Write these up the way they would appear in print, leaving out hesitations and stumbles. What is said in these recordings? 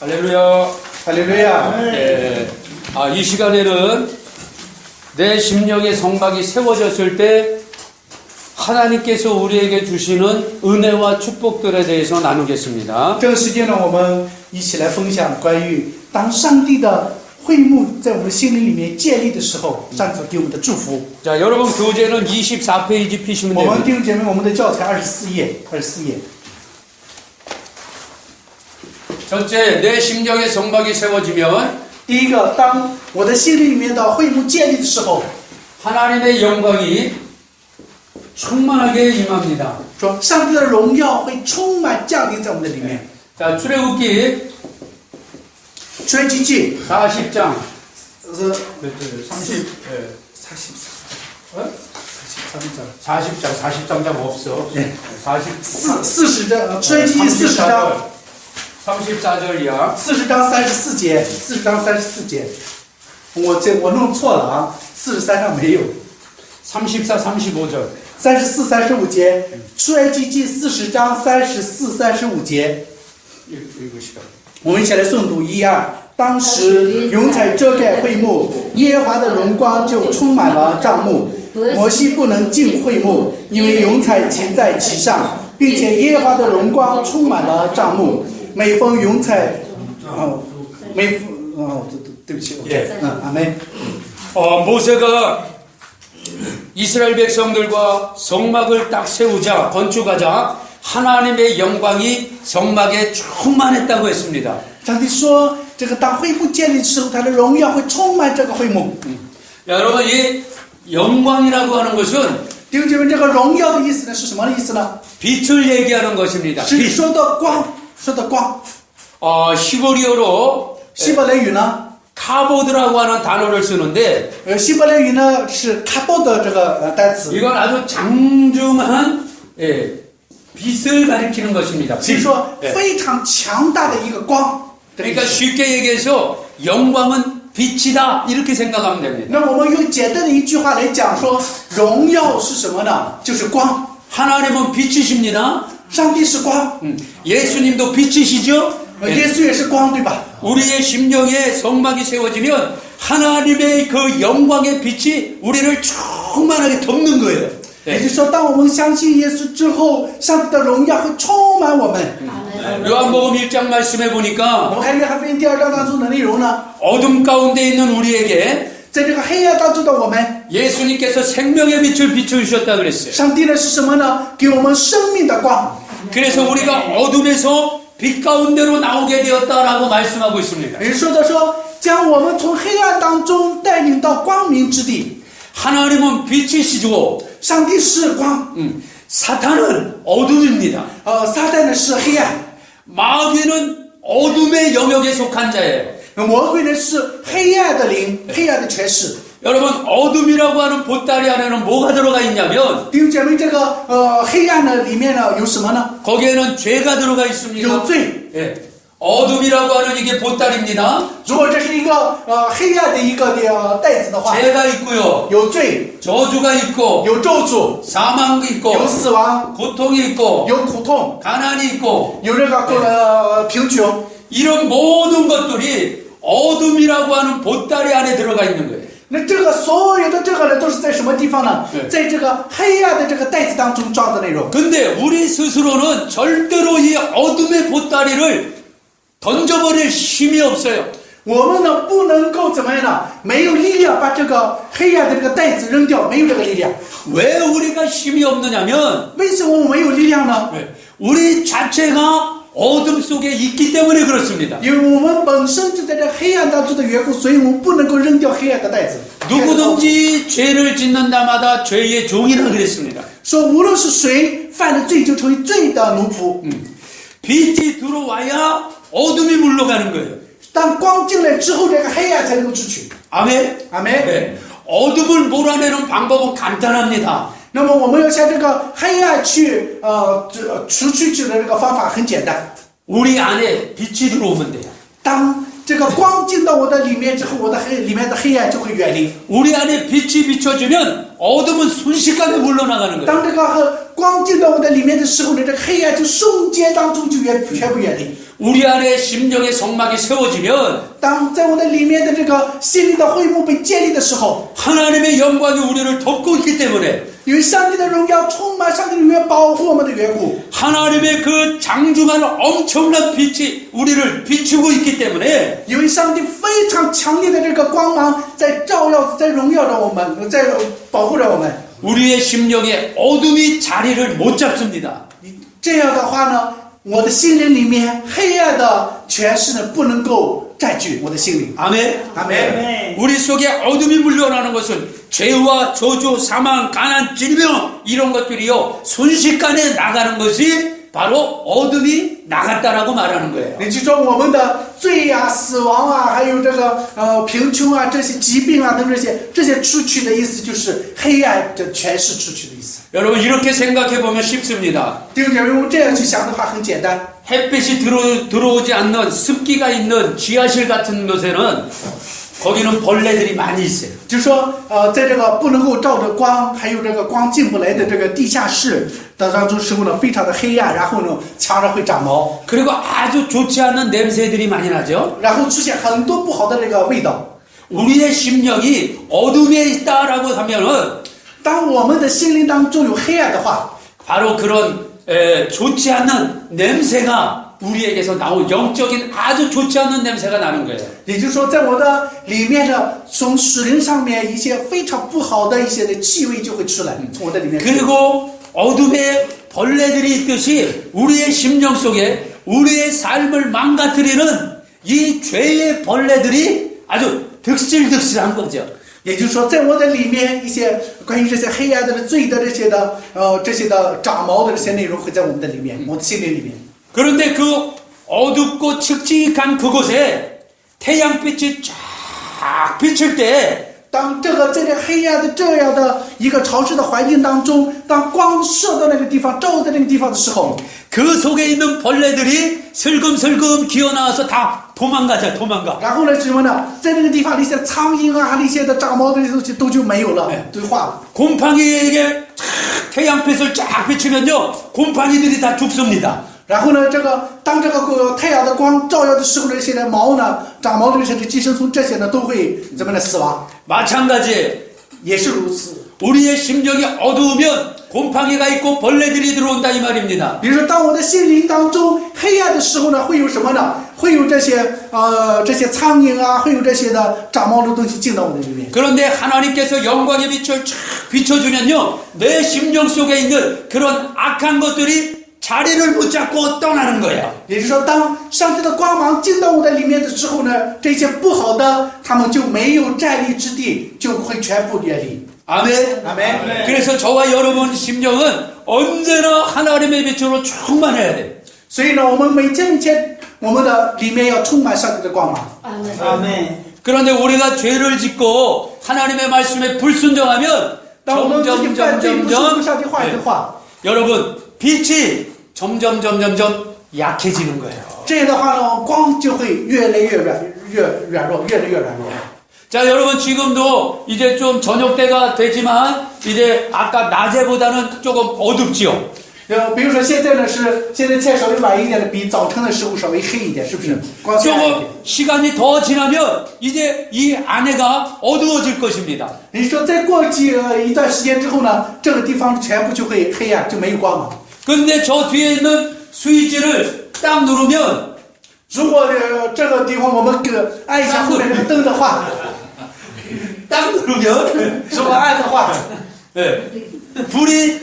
할렐루야. 할렐루야. 네. 이 시간에는 내 심령의 성막이 세워졌을 때 하나님께서 우리에게 주시는 은혜와 축복들에 대해서 나누겠습니다. 这个时间呢，我们一起来分享关于当上帝的会幕在我们心灵里面建立的时候，上帝给我们的祝福。 자, 여러분 교재는 24페이지 피시면 我们 됩니다. 弟兄姐妹，我们的教材24页，24页。 첫째, 내 심령의 성막이 세워지면 第一个，当我的心灵里面的会幕建立的时候， 하나님의 영광이 충만하게 임합니다. 说上帝的荣耀会充满降临在我们的里面。 자, 출애굽기 出埃及记 40장 30 40장 없어. 네. 40 40章，出埃及记40章 34절이야. 40章34节，40章34节，我弄错了啊，43上没有。 34, 35절. 34、35节，出埃及记40章34、35节， 읽으시죠. 我们一起来诵读1、2。当时云彩遮盖会幕，耶和华的荣光就充满了帐幕。摩西不能进会幕，因为云彩停在其上，并且耶和华的荣光充满了帐幕。每逢云彩，对不起，阿门。 모세가 이스라엘 백성들과 성막을 딱 세우자 건축하자 하나님의 영광이 성막에 충만했다고 했습니다. 上帝说，这个当会幕建立的时候，他的荣耀会充满这个会幕。 여러분 이 영광이라고 하는 것은 弟兄姐妹，这个荣耀的意思呢是什么意思呢？ 빛을 얘기하는 것입니다. 是说的光，说的光。 히브리어로 希伯来语呢？ 카보드라고 하는 단어를 쓰는데 希伯来语呢是卡波的这个单词， 이건 아주 장중한 빛을 가리키는 것입니다. 所以说非常强大的一个光。 그러니까 쉽게 얘기해서 영광은 빛이다 이렇게 생각하면 됩니다. 那我们用简单的一句话来讲说，荣耀是什么呢？就是光。 하나님은 빛이십니다. 上帝是光， 예수님도 빛이시죠? 耶稣也是光，对吧？ 우리의 심령에 성막이 세워지면 하나님의 그 영광의 빛이 우리를 충만하게 덮는 거예요. 也就是说，当我们相信耶稣之后，上帝的荣耀会充满我们。 요한복음 1장 말씀해 我 보니까 们看约翰福音第2章当中的内容呢， 어둠 가운데 있는 우리에게 在这个黑暗当中的我们， 예수님께서 생명의 빛을 비춰주셨다 그랬어요. 上帝呢是什么呢？给我们生命的光。 그래서 우리가 어둠에서 빛 가운데로 나오게 되었다라고 말씀하고 있습니다. 也说的说，将我们从黑暗当中带领到光明之地。 하나님은 빛이시고 上帝是光， 사탄은 어둠입니다. 撒旦呢是黑暗， 마귀는 어둠의 영역에 속한 자예요. 魔鬼呢是黑暗的灵，黑暗的权势。 여러분 어둠이라고 하는 보따리 안에는 뭐가 들어가 있냐면 弟兄姐妹，这个黑暗的里面呢有什么呢？ 거기에는 죄가 들어가 有 있습니다. 罪。 예. 어둠이라고 하는 이게 보따리입니다. 如果这是一个黑暗的一个袋子的话， 죄가 있고요. 有罪， 저주가 있고 有咒诅， 사망이 있고 有死亡， 고통이 있고 有苦痛， 가난이 있고 有这个贫穷。 이런 모든 것들이 어둠이라고 하는 보따리 안에 들어가 있는 거예요. 那这个所有的这个呢，都是在什么地方呢？对在这个黑暗的这个袋子当中装的内容。 근데 우리 스스로는 절대로 이 어둠의 보따리를 던져버릴 힘이 없어요. 我们呢不能够怎么样呢？没有力量把这个黑暗的这个袋子扔掉，没有这个力量。 왜 우리가 힘이 없느냐면 为什么我们没有力量呢？ 우리 자체가 어둠 속에 있기 때문에 그렇습니다. 因为我们本身就在这黑暗当中的缘故，所以我们不能够扔掉黑暗的袋子。 누구든지 죄를 짓는 자마다 죄의 종이라 그랬습니다. 说无论是谁犯了罪，就成为罪的奴仆。 빛이 들어와야 어둠이 물러가는 거예요. 当光进来之后，这个黑暗才能够出去。 아멘. 阿门。 네. 어둠을 몰아내는 방법은 간단합니다. 那么我们要向这个黑暗去除去的这个方法很简单。 우리 안에 빛이 들어오면 돼요. 当这个光进到我的里面之后，我的里面的黑暗就会远离。 우리 안에 빛이 비춰지면 어둠은 순식간에 물러나가는 거예요. 当这个光进到我的里面的时候呢，这个黑暗就瞬间当中就全部远离。 우리 안에 심령의 성막이 세워지면 当在我的里面的这个心灵的会幕被建立的时候， 하나님의 영광이 우리를 덮고 있기 때문에 因为上帝的荣耀充满，上帝的荣耀保护我们的缘故， 하나님의 그 장중한 엄청난 빛이 우리를 비추고 있기 때문에 因为上帝非常强烈的这个光芒在照耀、在荣耀着我们，在保护着我们。 우리의 심령에 어둠이 자리를 못 잡습니다. 这样的话呢，我的心灵里面黑暗的权势呢不能够占据我的心灵。 아멘. 阿门。 우리 속에 어둠이 물러나는 것은 죄와 저주, 사망, 가난, 질병 이런 것들이요 순식간에 나가는 것이 바로 어둠이 나갔다라고 말하는 거예요. 也就是说，我们的罪啊、死亡啊，还有这个贫穷啊，这些疾病啊等这些出去的意思，就是黑暗的权势出去的意思。 여러분 이렇게 생각해 보면 쉽습니다. 弟兄姐妹，用这样去想的话很简单。 햇빛이 들어오지 않는 습기가 있는 지하실 같은 곳에는 거기는 벌레들이 많이 있어요. 就是说，在这个不能够照着光，还有这个光进不来的这个地下室的当中时候呢，非常的黑暗，然后呢，墙上会长毛， 그리고 아주 좋지 않은 냄새들이 많이 나죠. 然后出现很多不好的这个味道。 우리의 심령이 어둠에 있다라고 하면은 当我们的心灵当中有黑暗的话， 바로 그런 좋지 않은 냄새가 우리에게서 나온 영적인 아주 좋지 않은 냄새가 나는 거예요. 也就是说，在我的里面的从属灵上面一些非常不好的一些的气味就会出来，从我的里面出来。 그리고 어둠에 벌레들이 있듯이 우리의 심령 속에 우리의 삶을 망가뜨리는 이 죄의 벌레들이 아주 득실득실한 거죠. 也就是说，在我的里面一些关于这些黑暗的罪的这些的长毛的这些内容会在我们的里面，我的心灵里面。 그런데 그 어둡고 칙칙한 그곳에 태양빛이 쫙 비칠 때 当这个在这黑暗的这样的一个潮湿的环境当中，当光射到那个地方，照在那个地方的时候， 그 속에 있는 벌레들이 슬금슬금 기어나와서 다 도망가자 도망가. 然后呢什么呢？在那个地方的一些苍蝇啊，那些的长毛的这些东西都就没有了，都化了。 곰팡이에게 태양빛을 쫙 비추면요 곰팡이들이 다 죽습니다. 然后呢，当这个太阳的光照耀的时候呢，这些的毛呢，长毛的这些的寄生虫这些呢，都会怎么呢死亡？ 마찬가지 也是如此。 우리의 심령이 어두우면 곰팡이가 있고 벌레들이 들어온다 이 말입니다. 比如说，当我的心灵当中黑暗的时候呢，会有什么呢？会有这些苍蝇啊，会有这些的长毛的东西进到我的里面。 그런데 하나님께서 영광의 빛을 쫙 비춰주면요 내 심령 속에 있는 그런 악한 것들이 자리를 못 잡고 떠나는 거예요. 也就是说，当上帝的光芒进到我的里面的时候呢，这些不好的他们就没有站立之地，就会全部远离。 아멘. 아멘. 그래서 저와 여러분 심령은 언제나 하나님의 빛으로 충만해야 돼요. 所以呢，我们每天我们的里面要充满上帝的光芒。阿门。 그런데 우리가 죄를 짓고 하나님의 말씀에 불순종하면 当我们自己犯罪不顺从上帝话语的话， 여러분 빛이 점점 약해지는 거예요. 这样的话呢，光就会越来越软弱，越来越软弱。 자, 여러분 지금도 이제 좀 저녁 때가 되지만 이제 아까 낮에보다는 조금 어둡지요. 比如说现在天稍微晚一点的，比早晨的时候稍微黑一点，是不是？光线暗一点。 조금 시간이 더 지나면 이제 이 안에가 어두워질 것입니다. 你说再过一段时间之后呢，这个地方全部就会黑暗，就没有光了。 근데 저 뒤에 있는 스위치를 딱 누르면 如果这个地方我们按一下后面这个灯的话， 딱 누르면 如果按的话， 네, 불이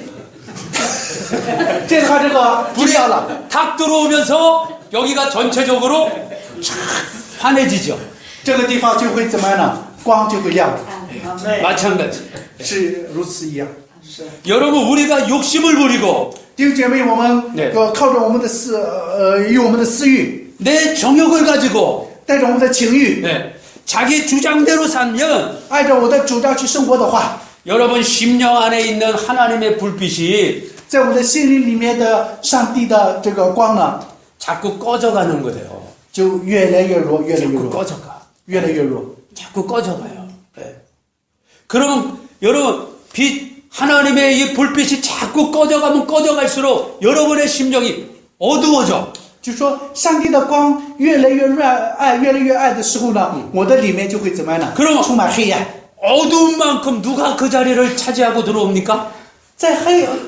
这的话这个不亮了。 탁 들어오면서 여기가 전체적으로 촥 환해지죠. 这个地方就会怎么样呢？光就会亮， 마찬가지. 是如此一样。 여러분 우리가 욕심을 부리고 弟兄姐妹，我们靠着我们的与我们的私欲， 내 정욕을 가지고 带着我们的情欲， 네, 자기 주장대로 살면 按照我的主张去生活的话， 여러분 심령 안에 있는 하나님의 불빛이 在我的心灵里面的上帝的这个光呢， 자꾸 꺼져가는 거예요. 就越来越弱，越来越 자꾸 弱， 꺼져가. 越来越弱。 자꾸 꺼져가요. 예. 그러면 여러분 하나님의 이 불빛이 자꾸 꺼져가면 꺼져갈수록 여러분의 심정이 어두워져. 就说上帝的光越来越暗，越来越暗的时候呢，我的里面就会怎么样呢？ 그럼 充满黑暗。 어두운 만큼 누가 그 자리를 차지하고 들어옵니까? 在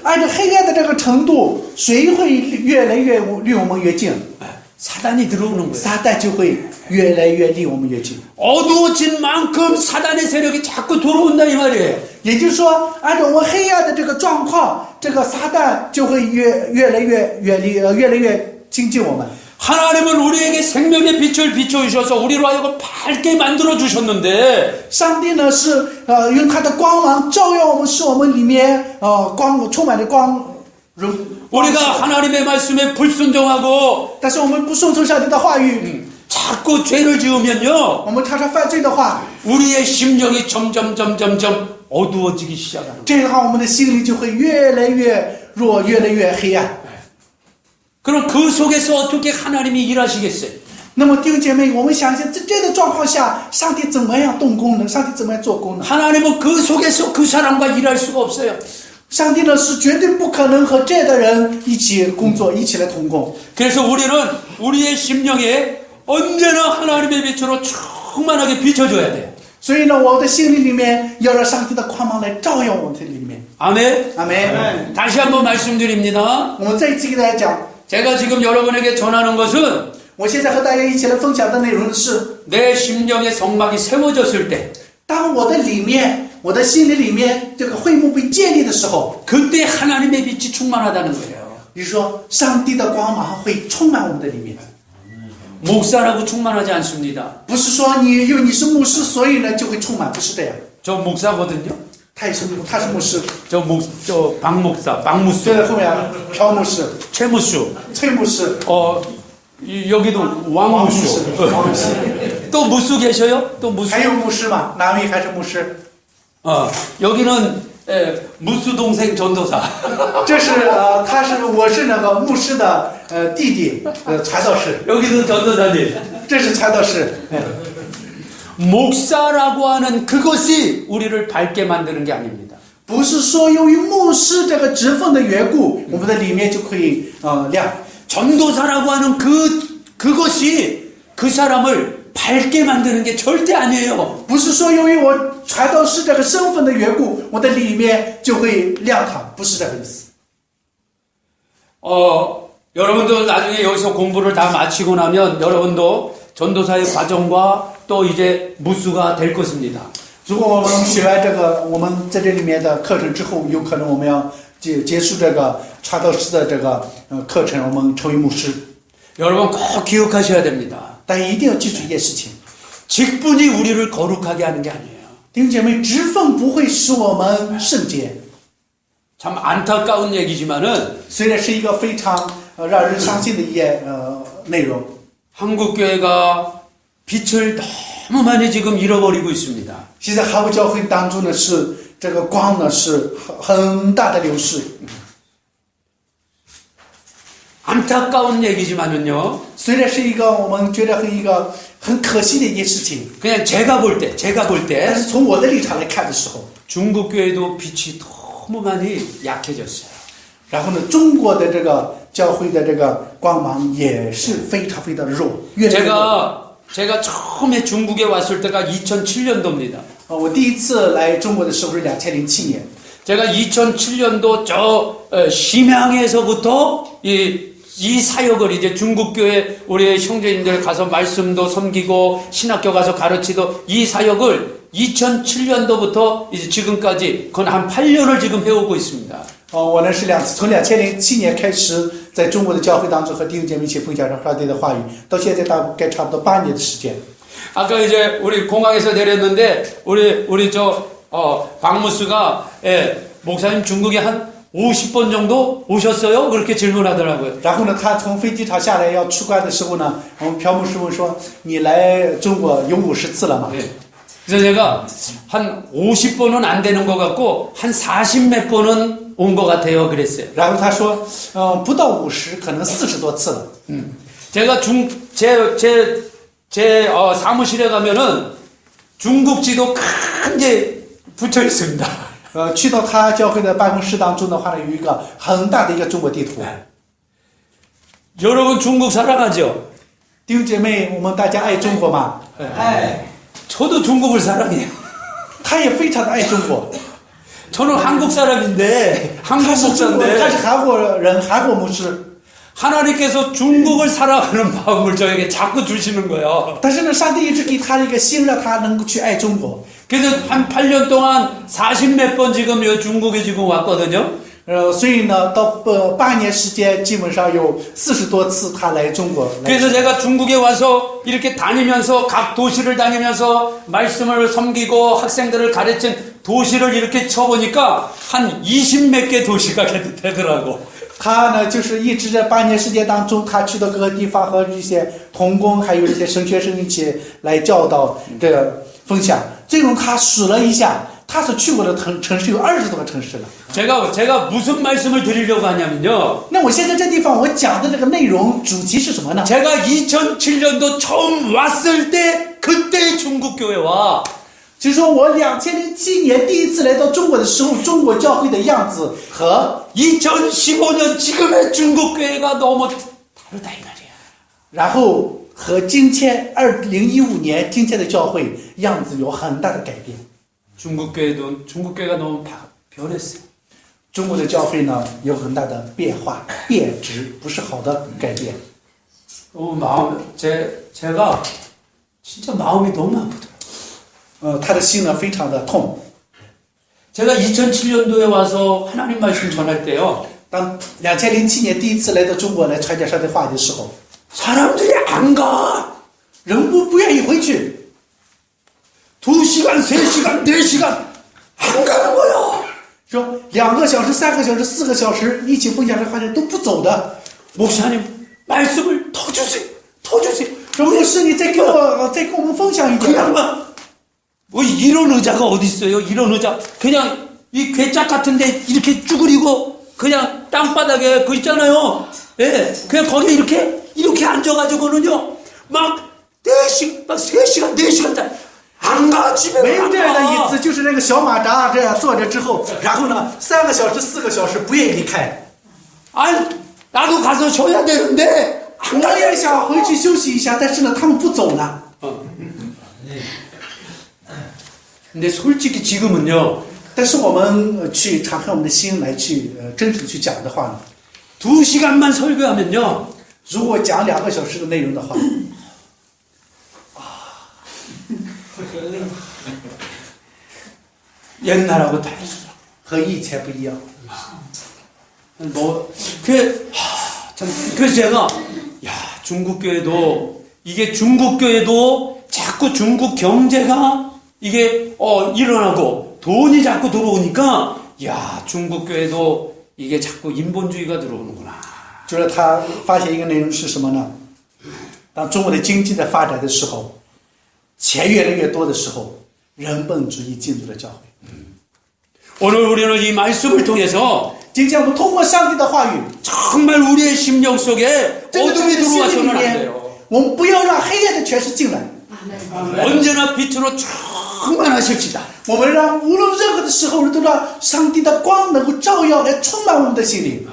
按照黑暗的这个程度，谁会越来越离我们越近？ 사단이 들어오는 거예요. 撒旦就会越来越离我们越近。 어두워진 만큼 사단의 세력이 자꾸 들어온다 이 말이에요. 也就是说，按照我们黑暗的这个状况，这个撒旦就会越来越远离，越来越亲近我们。 하나님은 우리에게 생명의 빛을 비춰주셔서 우리로 하여금 밝게 만들어 주셨는데 上帝呢是用他的光芒照耀我们，使我们里面光充满着光。 우리가 하나님의 말씀에 불순종하고 但是我们不顺从上帝的话语， 자꾸 죄를 지으면요 我们常常犯罪的话， 우리의 심정이 점점 어두워지기 시작하는 거예요. 这样的话我们的心里就会越来越弱，越来越黑暗。 그럼 그 속에서 어떻게 하나님이 일하시겠어요? 那么弟兄姐妹，我们想想，在这样的状况下，上帝怎么样动工呢？上帝怎么样做工呢？ 하나님은 그 속에서 그 사람과 일할 수가 없어요. 上帝呢是绝对不可能和这样的人一起工作，一起来同工。 그래서 우리는 우리의 심령에 언제나 하나님의 빛으로 충만하게 비춰줘야 돼요. 所以呢，我的心里面要让上帝的光芒来照耀我的里面。 아멘. 阿门。 다시 한번 말씀드립니다. 我们再一次给大家讲， 제가 지금 여러분에게 전하는 것은 我现在和大家一起来分享的内容是， 내 심령의 성막이 세워졌을 때 当我的里面，我的心里面这个会幕被建立的时候， 그때 하나님의 빛이 충만하다는 거예요. 也就是说，上帝的光芒会充满我们的里面。 목사라고 충만하지 않습니다. 不是说因为你是牧师，所以呢就会充满，不是这样。 저 목사거든요. 他是牧师， 저 박 목사, 박 就 무수, 在后面朴牧师、 최 무수, 崔牧师、 여기도 왕 王牧 무수. 师、王牧师， 또 무수 계셔요? 또 무수? 还有牧师嘛？哪位还是牧师？ 여기는 무수 동생 전도사. 这是我是那个牧师的弟弟，传道士。 여기도 전도사님. 这是传道士。 목사라고 하는 그것이 우리를 밝게 만드는 게 아닙니다. 不是说由于牧师这个职分的缘故，我们的里面就可以亮。 전도사라고 하는 그것이 그 사람을 밝게 만드는 게 절대 아니에요. 不是说由于我传道士这个身份的缘故，我的里面就会亮堂，不是这个意思。 여러분도 나중에 여기서 공부를 다 마치고 나면 여러분도 전도사의 과정과 또 이제 무수가 될 것입니다. 如果我们学完这个，我们在这里面的课程之后，有可能我们要结束这个传道士的这个课程，我们成为牧师。 여러분 꼭 기억하셔야 됩니다. 但一定要记住一件事情， 직분이 우리를 거룩하게 하는 게 아니에요. 弟兄姐妹，职分不会使我们圣洁。 참 안타까운 얘기지만은 虽然是一个非常让人伤心的一件内容， 한국교회가 빛을 너무 많이 지금 잃어버리고 있습니다. 现在韩国教会当中呢是这个光呢是很大的流失。 안타까운 얘기지만은요. 虽然是一个我们觉得很可惜的一件事情， 그냥 제가 볼 但 때 是从我的立场来看的时候， 중국 교회도 빛이 너무 많이 약해졌어요. 然后呢，中国的这个教会的这个光芒也是非常非常的弱，越来越弱。 제가 처음에 중국에 왔을 때가 2007년도입니다. 我第一次来中国的时候是2007年， 제가 2007년도 심양에서부터 이 사역을 이제 중국교회 우리 형제님들 가서 말씀도 섬기고 신학교 가서 가르치도 이 사역을 2007년도부터 이제 지금까지 건 한 8년을 지금 해오고 있습니다. 我呢是从2007年开始在中国的教会当中和弟兄姐妹一起分享上帝的话语，到现在大概差不多8年的时间。 아까 이제 우리 공항에서 내렸는데 우리 박무스가 목사님 중국에 한 50번 정도 오셨어요? 그렇게 질문하더라고요. 然后呢，他从飞机场下来要出关的时候呢，我们朴牧师问说：“你来中国有50次了吗？” 그래서 제가 한 50번은 안 되는 것 같고 한 40몇 번은 온 것 같아요. 그랬어요. 然后他说：“不到50，可能40多次了。” 제가 사무실에 가면은 중국 지도 큰 게 붙여 있습니다. 去到他教会的办公室当中的话呢，有一个很大的一个中国地图。 여러분 중국 사랑하죠? 弟兄姐妹，我们大家爱中国吗？ 저도 중국을 사랑해요. 他也非常的爱中国。 저는 한국 사람인데, 한국 他是中国，他是 목사인데, 韩国人，韩国牧师。 하나님께서 중국을 사랑하는 마음을 저에게 자꾸 주시는 거예요. 但是呢，上帝一直给他一个心，让他能够去爱中国。 그래서 한 8년 동안 40몇 번 지금 요 중국에 지금 왔거든요. 所以呢，到8年时间，基本上有40多次他来中国。 그래서 제가 중국에 와서 이렇게 다니면서 각 도시를 다니면서 말씀을 섬기고 학생들을 가르친 도시를 이렇게 쳐보니까 한 20몇 개 도시가 되더라고. 他呢，就是一直在8年时间当中，他去到各个地方和这些童工，还有这些神学生一起来教导这个分享。最终他数了一下，他所去过的城市有20多个城市了。 제가 무슨 말씀을 드리려고 하냐면요. 那我现在这地方我讲的这个内容主题是什么呢？ 제가 2007년도 처음 왔을 때 그때의 중국 교회와 就是说我2007年第一次来到中国的时候，中国教会的样子和 2015년 지금의 중국 교회가 너무 다르다 이 말이야. 然后和今天2015年今天的教会样子有很大的改变。 중국 교회가 너무 변했어요. 中国的教会呢有很大的变化、变质，不是好的改变。 제가 진짜 마음이 너무 아프더라고요. 他的心呢非常的痛。 제가 2007년도에 와서 하나님 말씀 전할 때요. 当2007年第一次来到中国来传讲上帝话语的时候， 사람들이 안 가. 人不愿意回去， 2시간, 3시간, 4시간 안 가는 거야. 说2个小时、3个小时、4个小时一起分享这话题都不走的。 목사님 말씀을 더 주세요. 说牧师，你再跟我们分享一点。 그냥 뭐 이런 의자가 어디 있어요? 이런 의자 그냥 이 괴짝 같은데 이렇게 쭈그리고 그냥 땅바닥에 그 있잖아요. 예, 그냥 거기 이렇게 앉아가지고는요 막 3시간 4시간 안 가 집에 没有这样的 안 椅 가. 子，就是那个小马扎这样坐着之后，然后呢3个小时、4个小时不愿意离开。 아니 나도 가서 쉬어야 되는데 안 我 가. 也想回去休息一下，但是呢他们不走呢。 근데 솔직히 지금은요 但是我们去敞开我们的心来去真实的去讲的话呢， 2시간만 설교하면요 如果讲2个小时的内容的话， 옛날하고 달라. 和以前不一样。 그래서 제가 야 중국 교회도 이게 중국 교회도 자꾸 중국 경제가 이게 일어나고 돈이 자꾸 들어오니까 야 중국 교회도 이게 자꾸 인본주의가 들어오는구나. 就是他发现一个内容是什么呢？当中国的经济在发展的时候，钱越来越多的时候，人本主义进入了教会。 오늘 우리는 이 말씀을 통해서 今天我们通过上帝的话语， 정말 우리의 심령 속에 真的在 어둠이 这心里 들어와서는 안 面 돼요. ，我们不要让黑暗的权势进来， 언제나 빛으로 충만하십시다. 我们让无论任何的时候都让上帝的光能够照耀来充满我们的心灵。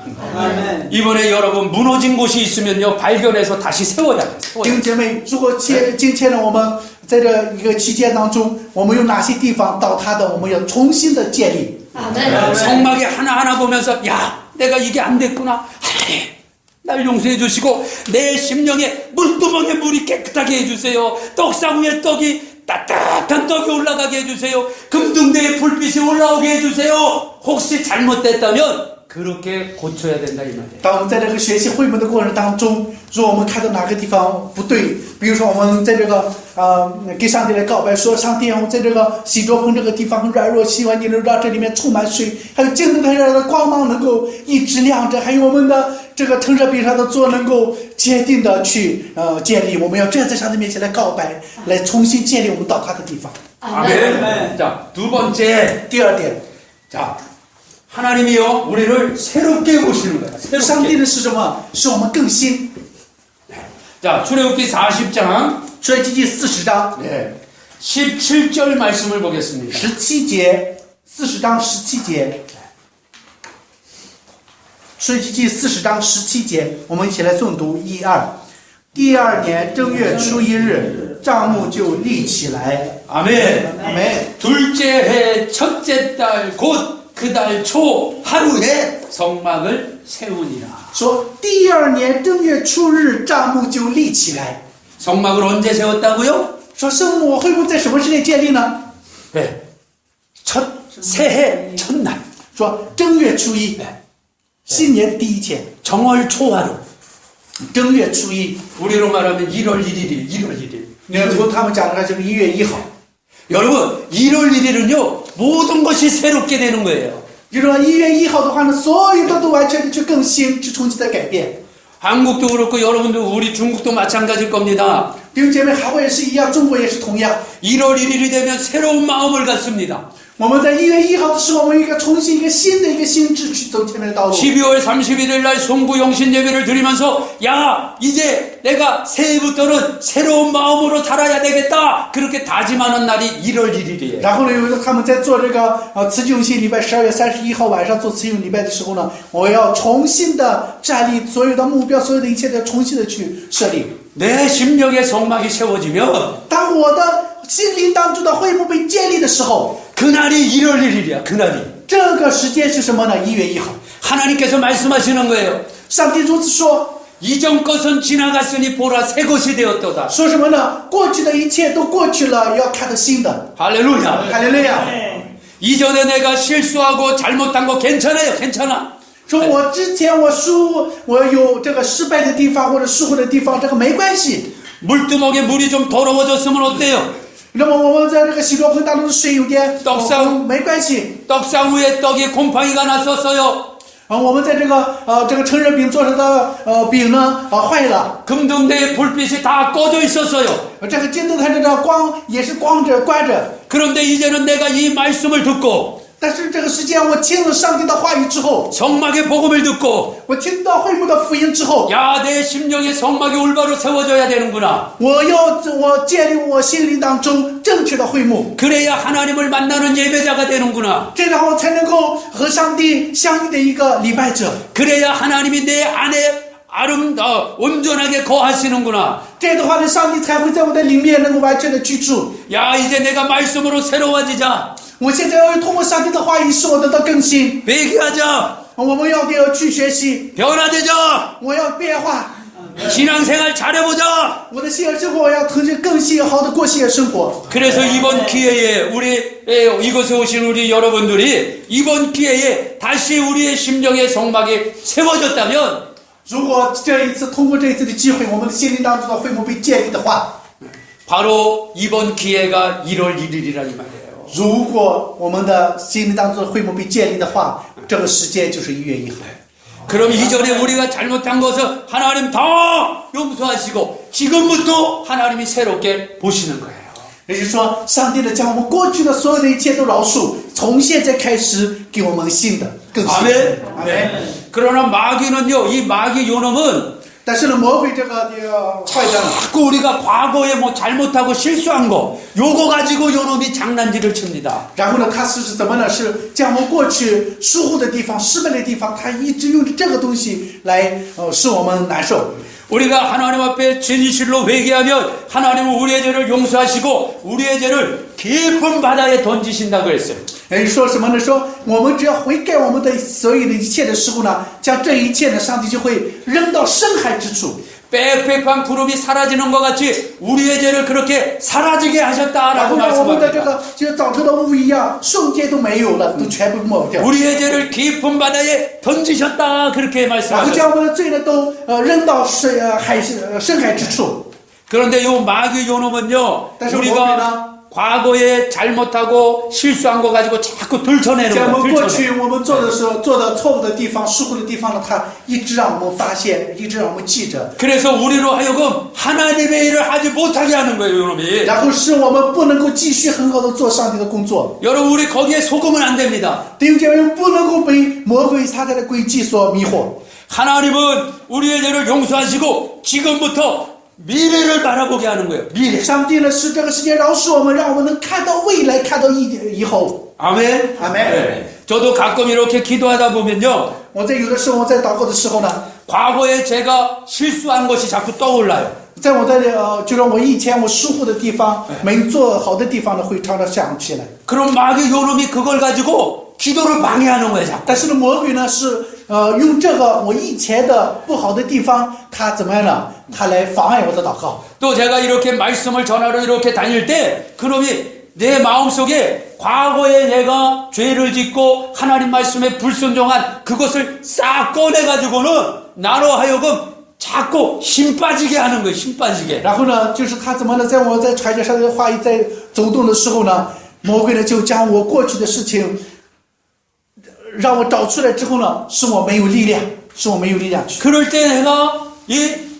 이번에 여러분 무너진 곳이 있으면요 발견해서 다시 세워야 돼요. 弟兄姐妹，如果今天呢，我们在这一个期间当中，我们有哪些地方倒塌的，我们要重新的建立。 성막에 하나하나 보면서 야 내가 이게 안 됐구나. 하나님 날 용서해 주시고 내 심령에 물두멍에 물이 깨끗하게 해주세요. 떡상 위에 떡이 따뜻한 떡이 올라가게 해주세요. 금등대에 불빛이 올라오게 해주세요. 혹시 잘못됐다면 그렇게 고쳐야 된다 이 말이에요. 当我们在这个学习绘本的过程当中，如果我们看到哪个地方不对，比如说我们在这个给上帝来告白说，上帝啊，我在这个洗濯盆这个地方很软弱，希望你能让这里面充满水，还有镜子台上的光芒能够一直亮着，还有我们的这个藤蛇柄上的座能够坚定的去建立。我们要这样在上帝面前来告白，来重新建立我们倒塌的地方。 아멘. 자, 두 번째. 第二点， 자, 하나님이요 우리를 새롭게 보시는 거야. 上帝 새롭게. 的是什么？是我们更新。 자, 출애굽기 40장 出埃及记40章 17절 말씀을 보겠습니다. 17节，40章17节，出埃及记40章17节，我们一起来诵读1、2。第二年正月初一日，帐幕就立起来。 아멘. 阿门。 둘째 해 첫째 달 곧 그 달 초 하루에 성막을 세우니라. 说第二年正月初日，帐幕就立起来。 성막을 언제 세웠다고요? 说圣母会幕在什么时间建立呢？ 네. 첫 새해 첫날 说正月初一，新年第一天， 정월 초하루. 正月初一。 우리로 말하면 1월 1일이 1월 1일. 从他们讲的话就是1月1号。 여러분 1월 1일은요 모든 것이 새롭게 되는 거예요. 就是说1月1号的话呢，所有的都完全的去更新，去重新的改变。 한국도 그렇고 여러분도 우리 중국도 마찬가지일 겁니다. 弟兄姐妹，韩国也是一样，中国也是同样。 1월 1일이 되면 새로운 마음을 갖습니다. 我们在1月1号的时候，我们重新一个新的一个心智去走前面的道路。 12월 31일 날 송구 영신 예배를 드리면서 야 이제 내가 새해부터는 새로운 마음으로 살아야 되겠다 그렇게 다짐하는 날이 1월 1일이에요. 然后呢，有他们在做这个慈济永信礼拜，12月31号晚上做慈济永礼拜的时候呢，我要重新的站立，所有的目标，所有的一切的重新的去设立。 내 심령의 성막이 세워지면 当我的心灵当中的会幕被建立的时候， 그날이 1월 1일이야. 그날이. 这个时间是什么呢？1月1号。 하나님께서 말씀하시는 거예요. 上帝如此说， 이전 것은 지나갔으니 보라 새 것이 되었도다. 说什么呢？过去的一切都过去了，要看到新的。 할렐루야. 哈利路亚。 이전에 내가 실수하고 잘못한 거 괜찮아요. 괜찮아. 说我之前我有这个失败的地方或者疏忽的地方，这个没关系。 물두멍에 물이 좀 더러워졌으면 어때요? 那么我们在这个洗濯盆当中的水有点没关系。 떡상 위에 떡이 곰팡이가 났었어요. 我们在这个成人饼做成的饼呢坏了， 금등대에 불빛이 다 꺼져 있었어요. 这个金灯台的光也是关着。 그런데 이제는 내가 이 말씀을 듣고 但是这个时间我听了上帝的话语之后， 성막의 복음을 듣고 我听到会幕的福音之后， 야, 내 심령의 성막이 올바로 세워져야 되는구나. 我建立我心灵当中正确的会幕， 그래야 하나님을 만나는 예배자가 되는구나. 这样我才能够和上帝相遇的一个礼拜者。 그래야 하나님이 내 안에 온전하게 거하시는구나. 这样的话呢，上帝才会在我的里面能够完全的居住。 야, 이제 내가 말씀으로 새로워지자. 我现在要通过上帝的话语使我得到更新， 회개하자. 我们要去学习， 변화되자. 我要变化， 신앙생활 잘해보자. 我的信仰生活要腾去更新好的过信仰生活。 그래서 이번 기회에 이곳에 오신 우리 여러분들이 이번 기회에 다시 우리의 심령의 성막이 세워졌다면 如果通过这一次的机会，我们的心灵当中的会幕被建立的话， 바로 이번 기회가 1월 1일이라는 말이에요. 如果我们的心灵当中的会幕被建立的话，这个时间就是1月1号。 그럼 이전에 우리가 잘못한 것을 하나님 다 용서하시고 지금부터 하나님이 새롭게 보시는 거예요. 也就是说，上帝的将我们过去的所有的一切都饶恕，从现在开始给我们新的更新。 아멘. 阿门。 그러나 마귀는요, 이 마귀 요놈은 但是呢，魔鬼这个坏蛋， 자꾸 우리가 과거에 뭐 잘못하고 실수한 거 요거 가지고 요놈이 장난질을 칩니다. 然后呢，他是怎么呢？是将我们过去疏忽的地方、失败的地方，他一直用这个东西来使我们难受。 우리가 하나님 앞에 진실로 회개하면 하나님은 우리의 죄를 용서하시고 우리의 죄를 깊은 바다에 던지신다고 했어요. 说什么呢？说我们只要悔改我们的所有的一切的时候呢，将这一切呢，上帝就会扔到深海之处。 빽빽한 구름이 사라지는 것 같이 우리의 죄를 그렇게 사라지게 然 하셨다라고 后呢，我们的这 말씀합니다. 个就像早晨的雾一样，瞬间都没有了，都全部抹掉。 우리의 죄를 깊은 바다에 던지셨다 그렇게 然后 말씀하셨어요. 将我们的罪呢都扔到深海之处。 그런데 요 마귀 요놈은요, 다시 우리가 뭡니다. 과거에 잘못하고 실수한 거 가지고 자꾸 들춰내는 将我 거예요. 们过 들춰내. 去我们做的错误的地方、疏忽的地方呢，他一直让我们发现，一直让我们记着， 그래서 우리로 하여금 하나님의 일을 하지 못하게 하는 거예요, 요놈이. 然后使我们不能够继续很好的做上帝的工作。 여러분, 우리 거기에 속으면 안 됩니다. 弟兄姐妹，不能够被魔鬼撒旦的诡计所迷惑。 하나님은 우리의 죄를 용서하시고 지금부터 미래를 바라보게 하는 거예요. 미래. 上帝呢使这个世界饶恕我们，让我们能看到未来，看到以后。 아멘. 아멘. 네. 저도 가끔 이렇게 기도하다 보면요. 我在有的时候在祷告的时候呢， 과거에 제가 실수한 것이 자꾸 떠올라요. 在我的就是我以前我疏忽的地方，没做好的地方呢，会常常想起来。 그럼 마귀 요놈이 그걸 가지고 기도를 방해하는 거예요, 자꾸. 但是呢，魔鬼呢是用这个我以前的不好的地方，他怎么样呢？他来妨碍我的祷告。 또 제가 이렇게 말씀을 전하러 이렇게 다닐 때 그놈이 내 마음속에 과거에 내가 죄를 짓고 하나님 말씀에 불순종한 그것을 싹 꺼내가지고는 나로 하여금 자꾸 힘 빠지게 하는 거예요. 힘 빠지게. 然后呢，就是他怎么呢？在我在传着上帝的话语在走动的时候呢，魔鬼呢就将我过去的事情让我找出来之后呢，使我没有力量，使我没有力量去。 그럴 때 내가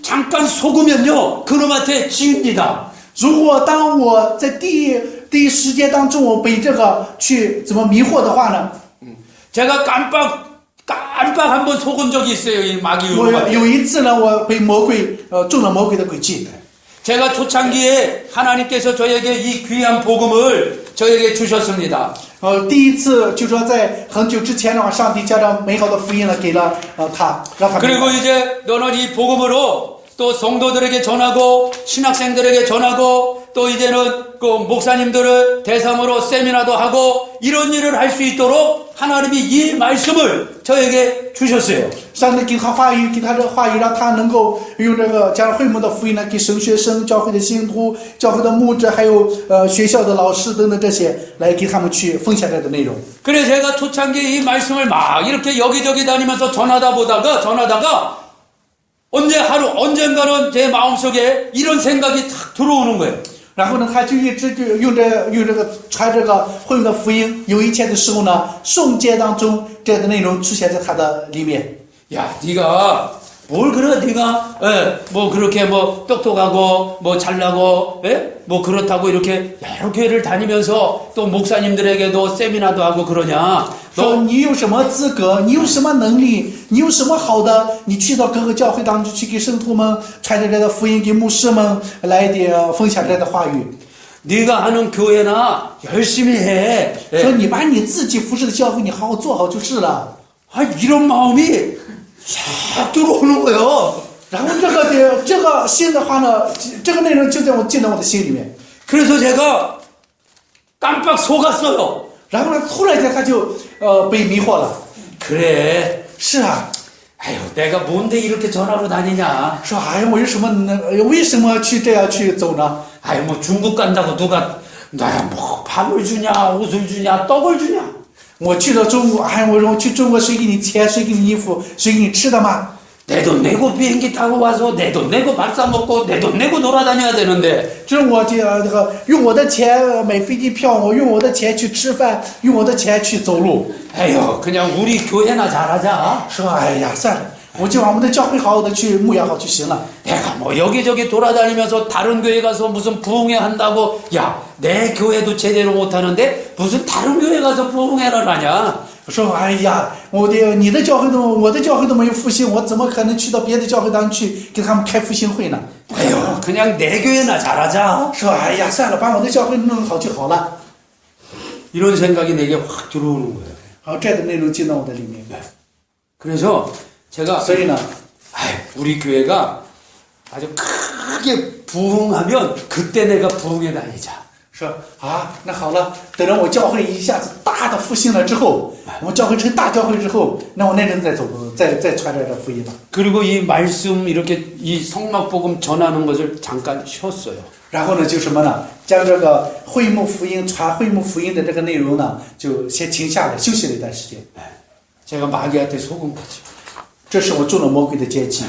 잠깐 속으면요 그놈한테 지입니다. 如果当我在第一时间当中，我被这个去怎么迷惑的话呢？ 제가 깜빡 한번 속은 적이 있어요. 이 마귀 我 요놈한테. 有一次呢，我被魔鬼中了魔鬼的诡计。 제가 초창기에 하나님께서 저에게 이 귀한 복음을 저에게 주셨습니다. 第一次就说在很久之前的话，上帝将这美好的福音呢给了他，让他。 그리고 이제 너는 이 복음으로 또 성도들에게 전하고 신학생들에게 전하고 또 이제는 그 목사님들을 대상으로 세미나도 하고 이런 일을 할 수 있도록 하나님이 이 말씀을 저에게 주셨어요. 上帝给他话语，给他这个话语，让他能够用这个将会幕的福音呢，给神学生、教会的信徒、教会的牧者，还有学校的老师等等这些，来给他们去分享这个内容。 그래 제가 초창기에 이 말씀을 막 이렇게 여기저기 다니면서 전하다가 언젠가는 제 마음속에 이런 생각이 탁 들어오는 거예요. 然后呢，他就一直就用这个传这个会幕的福音。有一天的时候呢，诵经当中这个内容出现在他的里面。 야, 네가 뭘 그래? 네가 뭐 그렇게 뭐 똑똑하고 뭐 잘나고 뭐 그렇다고 이렇게 여러 교회를 다니면서 또 목사님들에게도 세미나도 하고 그러냐? 说 너 你有什么资格？你有什么能力？你有什么好的？你去到各个教会当中去给圣徒们传着这个福音，给牧师们来的分享这个话语。 네가 하는 교회나 열심히 해. 说你把你自己服侍的教会，你好好做好就是了。 아, 이런 마음이 싹 들어오는 거예요. 然后这个心的话呢，这个内容就在进到我的心里面。 그래서 제가 깜빡 속았어요. 然后呢，突然间他就被迷惑了。 그래. 是啊， 아유, 내가 뭔데 이렇게 전하러 다니냐? 说哎呀，我为什么去这样去走呢？ 아유, 뭐 중국 간다고 누가 나야 뭐 밥을 주냐, 옷을 주냐, 떡을 주냐? 我去到中国，哎，我去中国，谁给你钱，谁给你衣服，谁给你吃的吗？ 내 돈 내고 비행기 타고 와서 내 돈 내고 밥 사 먹고 내 돈 내고 돌아다녀야 되는데 就是我这个用我的钱买飞机票，我用我的钱去吃饭，用我的钱去走路。 에휴 그냥 우리 교회나 잘하자. 说哎呀，算了，我就往我们的教会好好的去牧养好就行了。 내가 뭐 여기저기 돌아다니면서 다른 교회 가서 무슨 부흥회 한다고 야 내 교회도 제대로 못하는데 무슨 다른 교회 가서 부흥회를 하냐. 说哎呀，你的教会都我的教会都没有复兴，我怎么可能去到别的教会当中去给他们开复兴会呢？ 에휴 그냥 내 교회나 잘하자. 说哎呀，算了，把我的教会弄好就好了。 이런 생각이 내게 확 들어오는 거예요. 好，这样的内容进到我的里面。 그래서 제가 所以呢， 우리 교회가 아주 크게 부흥하면 그때 내가 부흥회 다니자. 说啊，那好了，等着我教会一下子大的复兴了之后，我教会成大教会之后，那我那阵再传这福音了。 그리고 이 말씀 이렇게 이 성막복음 전하는 것을 잠깐 쉬었어요. 然后呢，就什么呢？将这个会幕福音传会幕福音的这个内容呢，就先停下来休息了一段时间。 제가 마귀한테 속은 거죠. 这是我中了魔鬼的奸计。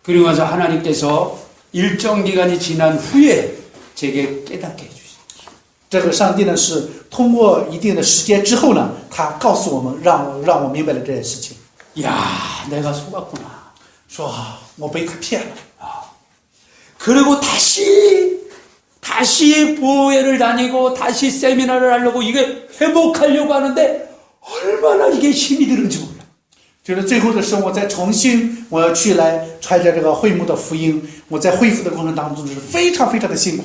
그리고 나서 하나님께서 일정 기간이 지난 후에 제게 깨닫게 해주시죠. 这个上帝呢是通过一定的时间之后呢，他告诉我们，让我明白了这件事情。 야, 내가 속았구나. 说啊，我被他骗了。 그리고 다시 부회를 다니고 다시 세미나를 하려고 이게 회복하려고 하는데 얼마나 이게 힘이 드는지 몰라. 就是最后的时候，我再重新我要去来传讲这个会幕的福音，我在恢复的过程当中是非常非常的辛苦。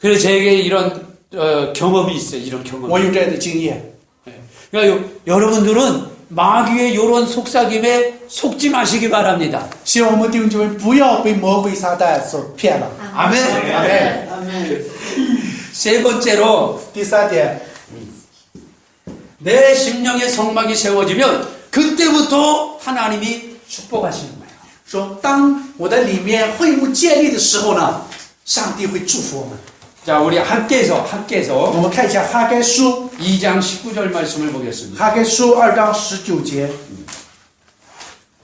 그래서 제게 이런 경험이 있어요. 이런 경험. 我有这样的经验， 그러니까 여러분들은 마귀의 이런 속삭임에 속지 마시기 바랍니다. 希望我们弟兄姐妹不要被魔鬼撒旦所骗了。 아멘. 아멘. 세 번째로 第三点， 내 심령의 성막이 세워지면 그때부터 하나님이 축복하시는 거예요. 说当我的里面会幕建立的时候呢，上帝会祝福我们。 자, 우리 학계에서 我们看一下哈该书， 2장 19절 말씀을 보겠습니다. 哈该书2章19节，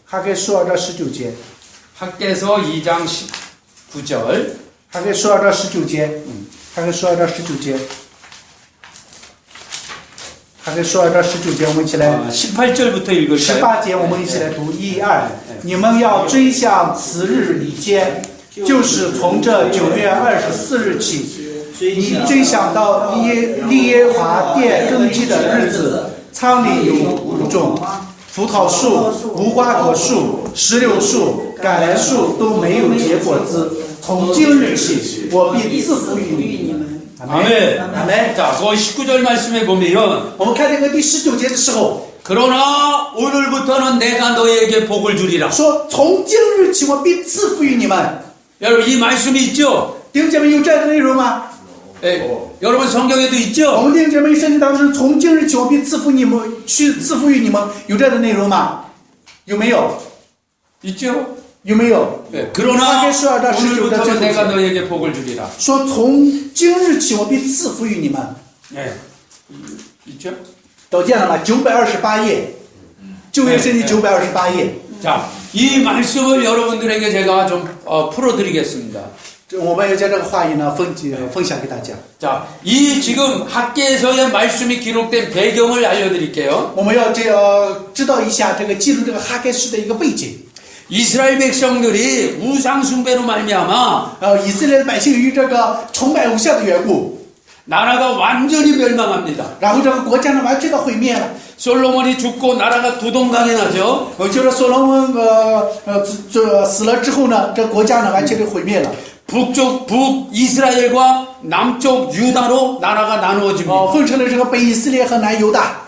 哈该书2章19节， 학계에서 2장 19절. 哈该书2章19节，哈该书2章19节，哈该书2章19节，我们一起来。 18절부터 읽을까요? 18节我们一起来读1、2，你们要追想此日里间，就是从这9月24日起，你追想到利耶华殿根基的日子，仓里有无种，葡萄树、无花果树、石榴树、橄榄树都没有结果子。从今日起，我必赐福于你们。 아멘. 아멘. 자, 거기 19절 말씀에 보면 我们看这个第19节的时候， 그러나 오늘부터는 내가 너에게 복을 주리라. 说从今日起，我必赐福于你们。 여러분 이 말씀이 있죠? 弟兄姐妹有这样的内容吗？ 예, 여러분 성경에도 我 있죠? 们弟兄姐妹圣经当中，从今日起我必赐福你们，去赐福于你们，有这样的内容吗？有没有？ 있죠? 有没有？ 예, 그러나 사계 12장 19 절 오늘부터는 내가 너에게 복을 주리라. 说从今日起我必赐福于你们。 예, 있죠? 都见了吗？928页，旧约圣经928页。 자, 이 말씀을 여러분들에게 제가 좀 풀어드리겠습니다. 我们要将这个话语呢分享给大家。 자, 이 지금 학계에서의 말씀이 기록된 배경을 알려드릴게요. 我们要知道一下这个记录这个哈该书的一个背景。 이스라엘 백성들이 우상 숭배로 말미암아 以色列的百姓由于这个崇拜偶像的缘故， 나라가 완전히 멸망합니다. 然后这个国家呢完全的毁灭了。 솔로몬이 죽고 나라가 두동강이 나죠. 就是所罗门死了之后呢，这国家呢完全的毁灭了。 북이스라엘과 남쪽 유다로 나라가 나누어집니다. 分成了这个北以色列和南犹大。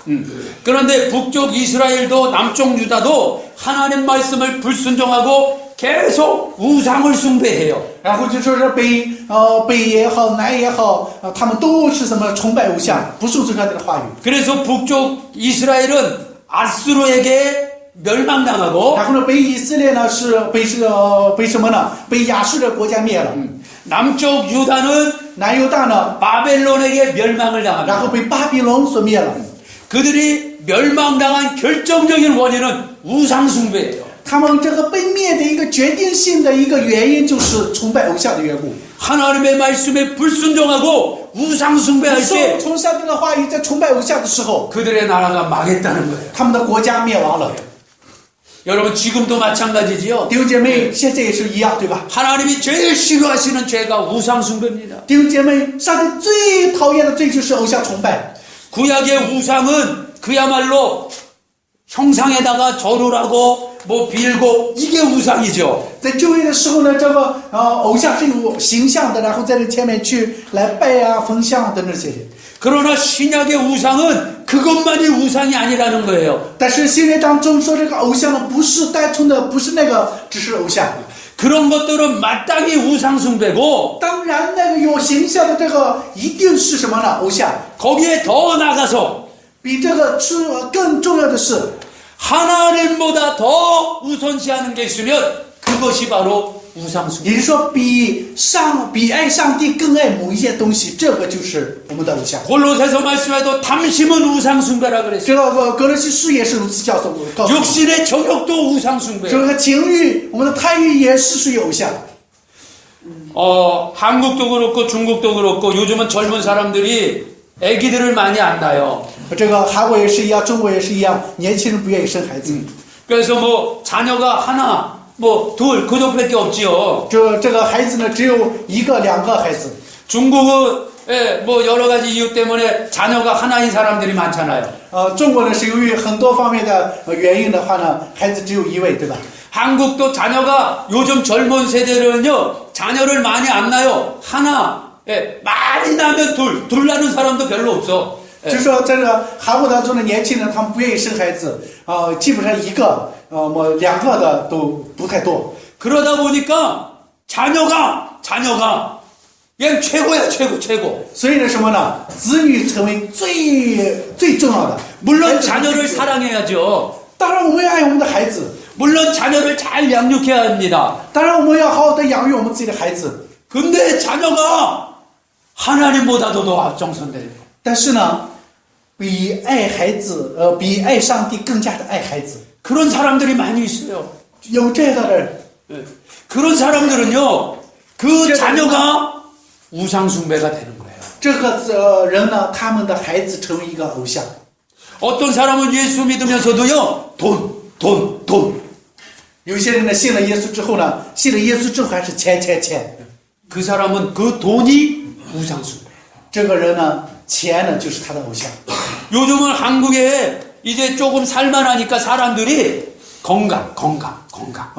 그런데 북쪽 이스라엘도 남쪽 유다도 하나님 말씀을 불순종하고 계속 우상을 숭배해요. 然后就说是北也好，南也好，他们都是什么崇拜偶像，不顺从上帝的话语。 그래서 북쪽 이스라엘은 아수르에게 멸망당하고 然后呢，北以色列呢是被什么呢？被亚述的国家灭了。 남쪽 유다는 南犹大呢， 바벨론에게 멸망을 然 당합니다. 后被巴比伦所灭了。 그들이 멸망당한 결정적인 원인은 우상 숭배예요. 他们这个被灭的一个决定性的一个原因就是崇拜偶像的缘故。 하나님의 말씀에 불순종하고 우상 숭배할 때 从上帝的话语在崇拜偶像的时候， 그들의 나라가 망했다는 거예요. 他们的国家灭亡了。 여러분 지금도 마찬가지지요. 弟兄姐妹，现在也是一样，对吧？ 하나님이 제일 싫어하시는 죄가 우상 숭배입니다. 弟兄姐妹，上帝最讨厌的罪就是偶像崇拜。 구약의 우상은 그야말로 형상에다가 절을 하고 뭐 빌고 이게 우상이죠. 在旧约的时候呢，这个偶像是有形象的，然后在这前面去来拜啊、焚香啊等等这些。 그러나 신약의 우상은 그것만이 우상이 아니라는 거예요. 但是新约当中说这个偶像呢，不是单纯的，不是那个只是偶像。 그런 것들은 마땅히 우상 숭배고 当然，那个有形象的这个一定是什么呢？偶像。 거기에 더 나가서 比这个更重要的是， 하나님보다 더 우선시하는 게 있으면 그것이 바로 우상 숭배. 也就是说，比爱上帝更爱某一件东西，这个就是我们的偶像。 골로새서 말씀에도 탐심은 우상 숭배라 그랬어요. 这个格罗西书也是如此告诉我们。 육신의 정욕도 우상 숭배. 这个情欲，我们的贪欲也是属于偶像。 한국도 그렇고 중국도 그렇고 요즘은 젊은 사람들이 아기들을 많이 안 낳아요. 这个韩国也是一样，中国也是一样，年轻人不愿意生孩子。 그래서 뭐 자녀가 하나, 뭐 둘, 그 정도밖에 없지요. 这个孩子呢，只有1个、2个孩子。 중국은 예, 뭐 여러 가지 이유 때문에 자녀가 하나인 사람들이 많잖아요. 中国呢是由于很多方面的原因的话呢，孩子只有一位，对吧？ 한국도 자녀가 요즘 젊은 세대는요, 자녀를 많이 안 낳아요. 하나, 예, 많이 나면 둘 낳는 사람도 별로 없어. 就是说，在这个韩国当中的年轻人，他们不愿意生孩子，基本上一个，两个的都不太多。 그러다 보니까 자녀가 얘 최고야, 최고. 所以呢，什么呢？子女成为最重要的。 물론 자녀를 사랑해야죠. 当然，我们要爱我们的孩子， 물론 자녀를 잘 양육해야 합니다. 当然我们要好好的养育我们自己的孩子。 근데 자녀가 하나님보다도 더 앞장선대요. 但是呢，比爱孩子，比爱上帝更加的爱孩子。 그런 사람들이 많이 있어요. 有这样的人， 예. 그런 사람들은요, 그 자녀가 우상숭배가 되는 거예요. 这个人呢，他们的孩子成为一个偶像。 어떤 사람은 예수 믿으면서도요, 돈. 有些人呢，信了耶稣之后呢，信了耶稣之后还是钱。 그 사람은 그 돈이 우상숭배. 这个人呢，钱呢就是他的偶像。 요즘은 한국에 이제 조금 살만하니까 사람들이 건강.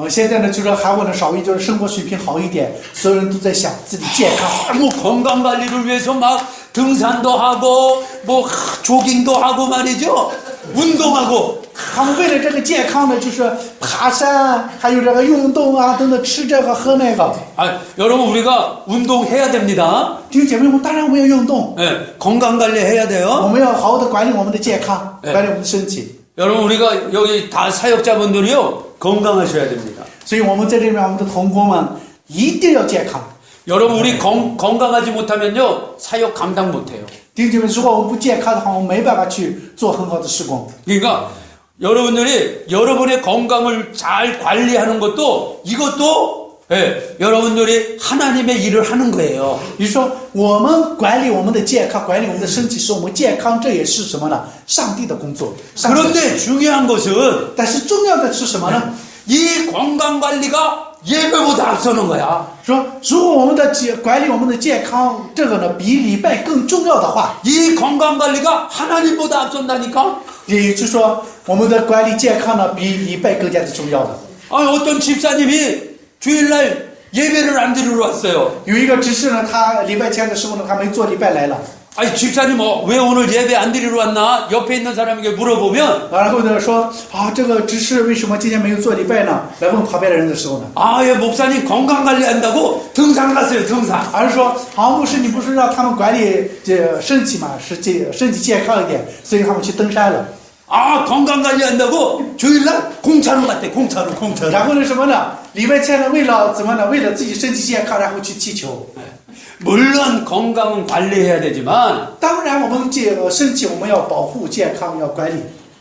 现在呢，就是韩国呢，稍微就是生活水平好一点，所有人都在想自己健康。 뭐 건강 관리를 위해서 막 등산도 하고 뭐 조깅도 하고 말이죠. 운동하고. 他们为了这个健康呢，就是爬山，还有这个运动啊，等等，吃这个喝那个。 아, 여러분 우리가 운동해야 됩니다. 弟兄姐妹们，当然我们要运动， 네, 건강 관리해야 我 돼요. 们要好好的管理我们的健康， 네 管理我们的身体。 여러분 우리가 여기 다 사역자분들이요 건강하셔야 됩니다. 所以我们在这边，我们的同工们一定要健康。 여러분 우리 건강하지 못하면요 사역 감당 못해요. 弟兄姐妹，如果我们不健康的话，我们没办法去做很好的事工。 그러니까 여러분들이 여러분의 건강을 잘 관리하는 것도 이것도 예, 여러분들이 하나님의 일을 하는 거예요. 比如说，我们管理我们的健康，管理我们的身体，使我们健康，这也是什么呢？上帝的工作。上帝的 그런데 중요한 것은 但是重要的是什么呢？ 이 건강 관리가 예배보다 앞서는 거야. 说，如果我们的管理我们的健康，这个呢比礼拜更重要的话， 이 건강 관리가 하나님보다 앞선다니까. 也就是说，我们的管理健康呢比礼拜更加的重要的。 아니 어떤 집사님이 주일날 예배를 안 드리러 왔어요. 有一个执事呢，他礼拜天的时候呢，他没做礼拜来了， 아니 집사님 왜 오늘 예배 안 드리러 왔나? 옆에 있는 사람에게 물어보면 然后呢说啊，这个执事为什么今天没有做礼拜呢？来问旁边的人的时候呢， 예 목사님 건강 관리한다고 등산 갔어요 등산. 而是说，啊，牧师，你不是让他们管理这身体嘛，是这身体健康一点，所以他们去登山了。 건강 관리한다고 주일날 공차로 갔대 공차로. 然后呢什么呢？礼拜天呢，为了怎么呢？为了自己身体健康，然后去踢球。 물론 건강은 관리해야 되지만 当然，我们身体我们要保护健康，要管理，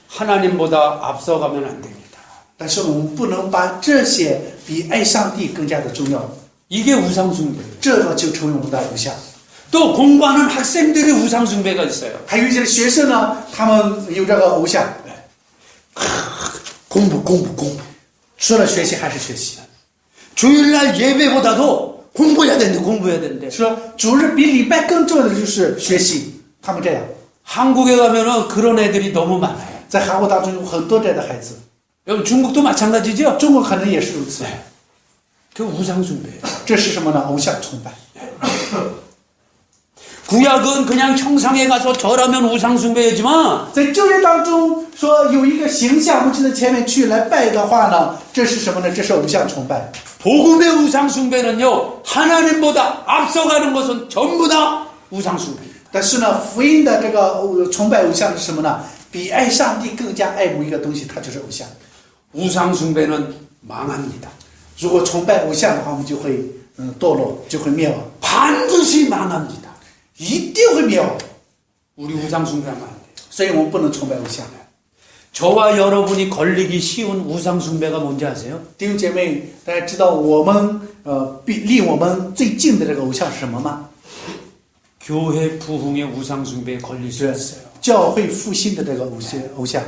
하나님보다 앞서가면 안 됩니다. 但是我们不能把这些比爱上帝更加的重要， 이게 우상숭배. 这个就成为我们的偶像。 또 공부하는 학생들의 우상숭배가 있어요. 还有一些学生呢，他们有这个偶像， 공부. 除了学习还是学习， 주일날 예배보다도 공부해야 된대. 说主日比礼拜更重要的就是学习。他们这样， 한국에 가면은 그런 애들이 너무 많아요. 在韩国当中有很多这样的孩子， 여러분 중국도 마찬가지죠? 中国可能也是如此。 그 우상숭배예요. 这是什么呢？偶像崇拜。 구약은 그냥 형상에 가서 절하면 우상숭배이지만 在旧约当中说有一个形象，我们在前面去来拜的话呢，这是什么呢？这是偶像崇拜。 복음의 우상숭배는요 하나님보다 앞서가는 것은 전부 다 우상숭배. 但是呢，福音的这个崇拜偶像是什么呢？比爱上帝更加爱慕一个东西，它就是偶像。 우상숭배는 망합니다. 如果崇拜偶像的话，我们就会堕落，就会灭亡， 반드시 망합니다. 一定会灭亡。 우리 우상숭배하면 안 돼요. 所以我们不能崇拜偶像。 저와 여러분이 걸리기 쉬운 우상숭배가 뭔지 아세요? 弟兄姐妹，大家知道我们离我们最近的这个偶像是什么吗？ 교회 부흥의 우상숭배에 걸릴 수 있어요. 教会复兴的这个偶像。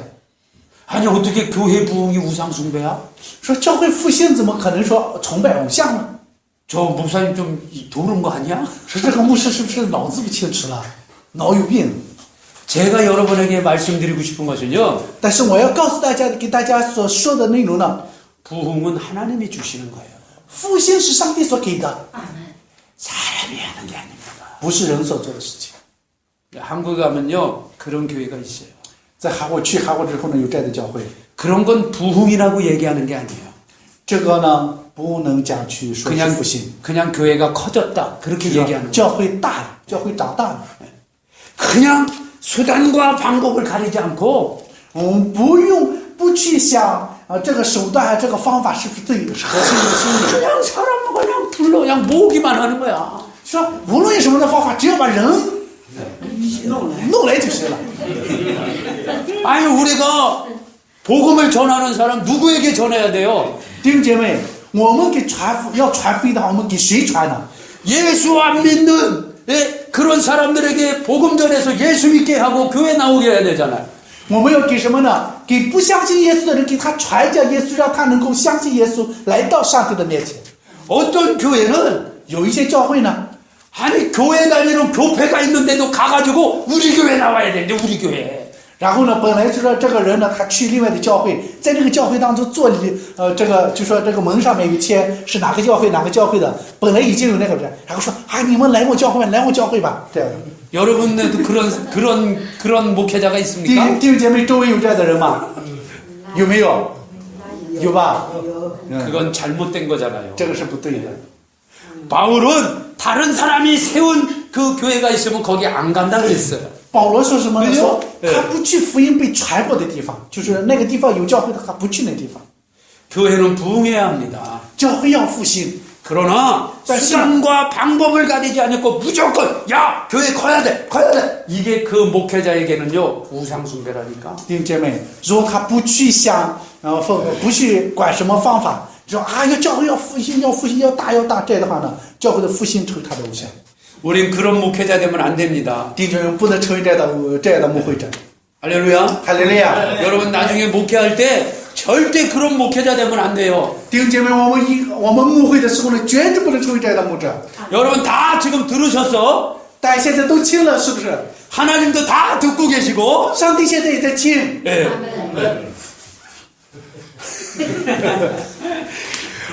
아니 어떻게 교회 부흥이 우상숭배야? 说教会复兴怎么可能说崇拜偶像呢？ 저 목사님 좀 도는 거 아니야? 说这个牧师是不是脑子不清楚了，脑有病？ 제가 여러분에게 말씀드리고 싶은 것은요. 但是我要告诉大家，给大家所说的内容呢， 부흥은 하나님이 주시는 거예요. 复兴是上帝所给的， 사람이 하는 게 아닙니다. 不是人所做的事情。 한국에 가면요. 그런 교회가 있어요. 在去韩国之后呢，有这样的教会， 그런 건 부흥이라고 얘기하는 게 아니에요. 这个呢不能讲去说是复兴， 그냥 교회가 커졌다. 그렇게 얘기하는 거예요. 教会大了，教会长大了。 그냥 수단과 방법을 가리지 않고 我们不去想这个手段这个方法是不是对的，是合适的心理。 그냥 사람을 그냥 불러 그냥 모으기만 하는 거야. 说无论有什么的方法，只要把人弄来就行了。 아니 우리가 복음을 전하는 사람 누구에게 전해야 돼요? 弟兄姐妹，我们给要传福音的话，我们给谁传呢？ 예수 안 믿는 그런 사람들에게 복음 전해서 예수 믿게 하고 교회 나오게 해야 되잖아요. 我们要给什么呢？给不相信耶稣的人，给他传讲耶稣，让他能够相信耶稣，来到上帝的面前。 어떤 교회는 有一些教会呢， 아니 교회 다니는 교회가 있는데도 가가지고 우리 교회 나와야 되는데 우리 교회. 然后呢，本来就说这个人呢，他去另外的教会，在这个教会当中做这个就说这个门上面有签是哪个教会的，本来已经有那个人，然后说啊，你们来我教会吧，这样的。 여러분들도 그런 목회자가 弟 있습니까? 兄姐妹周围有这样的人吗？有没有？有吧？ 그건 잘못된 거잖아요. 这个是不对的。 바울은 다른 사람이 세운 그 교회가 있으면 거기 안 간다 그랬어요. 保罗说什么呢？ 왜요 说 네 他不去福音被传播的地方，就是那个地方有教会的，他不去那地方。 교회는 부흥해야 합니다. 教会要复兴， 그러나 수단과 방법을 가리지 않고 무조건 야 교회 커야 돼 이게 그 목회자에게는요 우상숭배라니까. 弟兄姐妹，如果他不去想，不去管什么方法，说啊，教会要复兴，要大，这样的话呢，教会的复兴成他的偶像。 우린 그런 목회자 되면 안 됩니다. 弟兄姐妹不能成为这样的牧会者。 할렐루야. 哈利路亚！ 여러분 나중에 목회할 때 절대 그런 목회자 되면 안 돼요. 弟兄姐妹，我们牧会的时候呢，绝对不能成为这样的牧者。 여러분 다 지금 들으셨어? 大家现在都听了，是不是？ 하나님도 다 듣고 계시고. 上帝现在也在听。 예.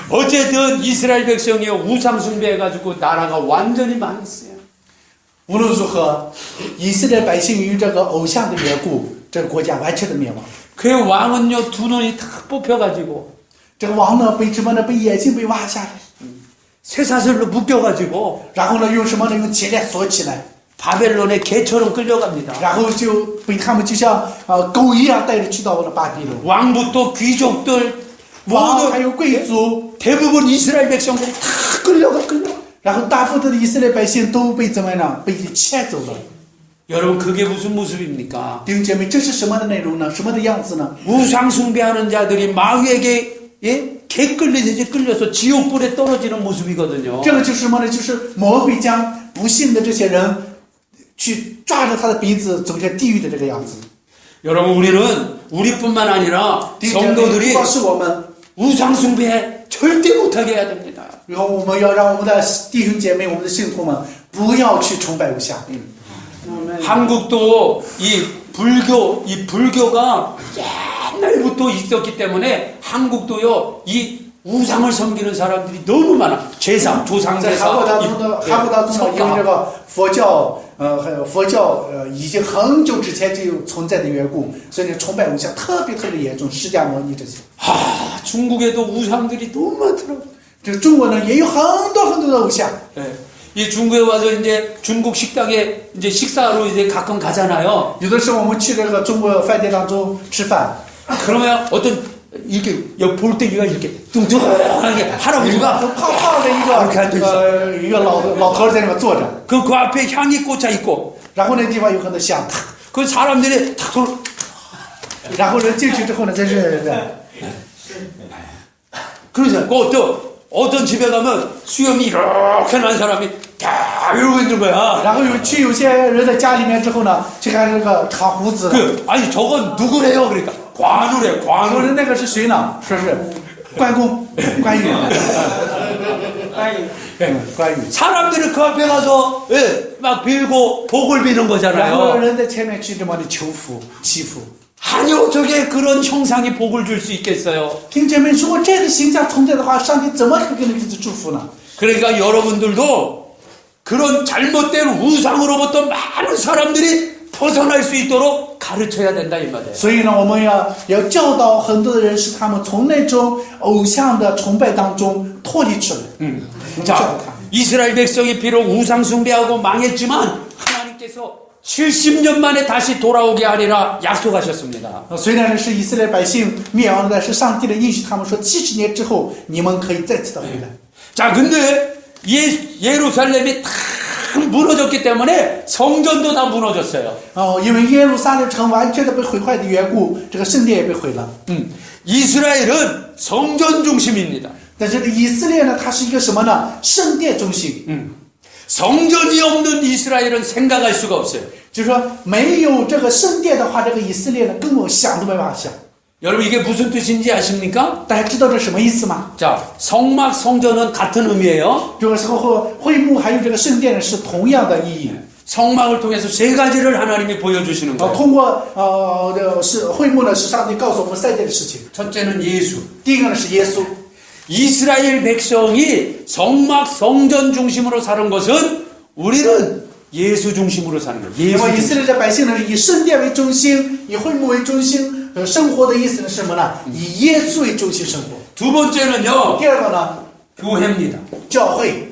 어쨌든 이스라엘 백성이 우상 숭배해가지고 나라가 완전히 망했어요. 无论如何，以色列百姓与这个偶像的缘故，这个国家完全的灭亡。 그 왕은요 두 눈이 탁 뽑혀가지고 这个王呢，被什么呢？被眼睛被挖下来， 쇠사슬로 묶여가지고 然后呢，用什么呢？用铁链锁起来， 바벨론의 개처럼 끌려갑니다. 然后就被他们就像狗一样带着去到了巴比伦。 왕부터 귀족들 王还 모두 有贵族， 대부분 이스라엘 백성들이 다 끌려. 然后大部分的以色列百姓都被怎么样呢？被牵走了。 여러분 그게 무슨 모습입니까? 弟兄姐妹，这是什么的内容呢？什么的样子呢？ 우상 숭배하는 자들이 마귀에게 개 끌리듯이 끌려서 지옥불에 떨어지는 모습이거든요. 这个就是什么呢？就是魔会将不信的这些人去抓着他的鼻子走向地狱的这个样子。 여러분 우리뿐만 아니라 弟兄姐妹，不 성도들이 光是我们， 우상 숭배 절대 못하게 해야 됩니다. 然后我们要让我们的弟兄姐妹、我们的信徒们不要去崇拜偶像。 한국도 이 불교가 옛날부터 있었기 때문에 한국도요 이 우상을 섬기는 사람들이 너무 많아. 제사, 在 조상제사, 韩国当中呢，因为这个佛教，还有佛教，已经很久之前就有存在的缘故，所以呢，崇拜偶像特别严重，释迦牟尼这些。 중국에도 우상들이 너무 많더라고. 这个中国呢，也有很多的偶像。 이 중국에 와서 이제 중국 식당에 이제 식사로 이제 가끔 가잖아요. 有的时候我们去这个中国饭店当中吃饭， 그러면 어떤 이렇게 볼때기가 이렇게 뚱뚱하게 할아버지가 胖的一个老头在那边坐着， 그 앞에 향이 꽂혀 있고 然后那地方有很多香， 그 사람들이 탁 돌. 然后人进去之后呢，在这 그러죠. 어떤 집에 가면 수염이 이렇게 난 사람이 다 이러고 있는 거야. 然后有些人在家里面之后呢，就开始这个长胡子。 아니 저건 누구래요? 그러니까 관우래. 说是那个是谁呢？说是关公、关羽。关羽。 사람들이 그 앞에 가서 막 빌고 복을 비는 然后 거잖아요. 人在前面去这么的求福祈福。 아니 어떻게 그런 형상이 복을 줄 수 있겠어요? 听姐妹，如果这个形象存在的话，上帝怎么会给你祝福呢？ 그러니까 여러분들도 그런 잘못된 우상으로부터 많은 사람들이 벗어날 수 있도록 가르쳐야 된다 이 말이에요. 所以呢，我们要教导很多的人，使他们从那种偶像的崇拜当中脱离出来。 자, 이스라엘 백성이 비록 우상 숭배하고 망했지만 하나님께서 70년 만에 다시 돌아오게 하리라 약속하셨습니다. 虽然是以色列百姓灭亡了，但是上帝的应许他们说，70年之后你们可以再次的回来。 자, 근데 예루살렘이 다 무너졌기 때문에 성전도 다 무너졌어요. 因为耶路撒冷城完全的被毁坏的缘故，这个圣殿也被毁了。 이스라엘은 성전 중심입니다. 但是以色列呢，它是一个什么呢？圣殿中心。 성전이 없는 이스라엘은 생각할 수가 없어요. 就是说，没有这个圣殿的话，这个以色列呢，根本想都没办法想。 여러분 이게 무슨 뜻인지 아십니까? 大家知道这什么意思吗？ 자, 성막 성전은 같은 의미예요. 这个时候会幕还有这个圣殿呢，是同样的意义。 성막을 통해서 세 가지를 하나님이 보여주시는 거예요. 通过是会幕呢，是上帝告诉我们三件的事情。 첫째는 예수. 第一个呢是耶稣。 이스라엘 백성이 성막 성전 중심으로 사는 것은 우리는 예수 중심으로 사는 거예요. 那 예수 么以 중심. 色列的百姓呢，是以圣殿为中心，以会幕为中心，生活的意思呢是什么呢？以耶稣为中心生活。 두 번째는요, 第二个呢， 교회입니다. 教会。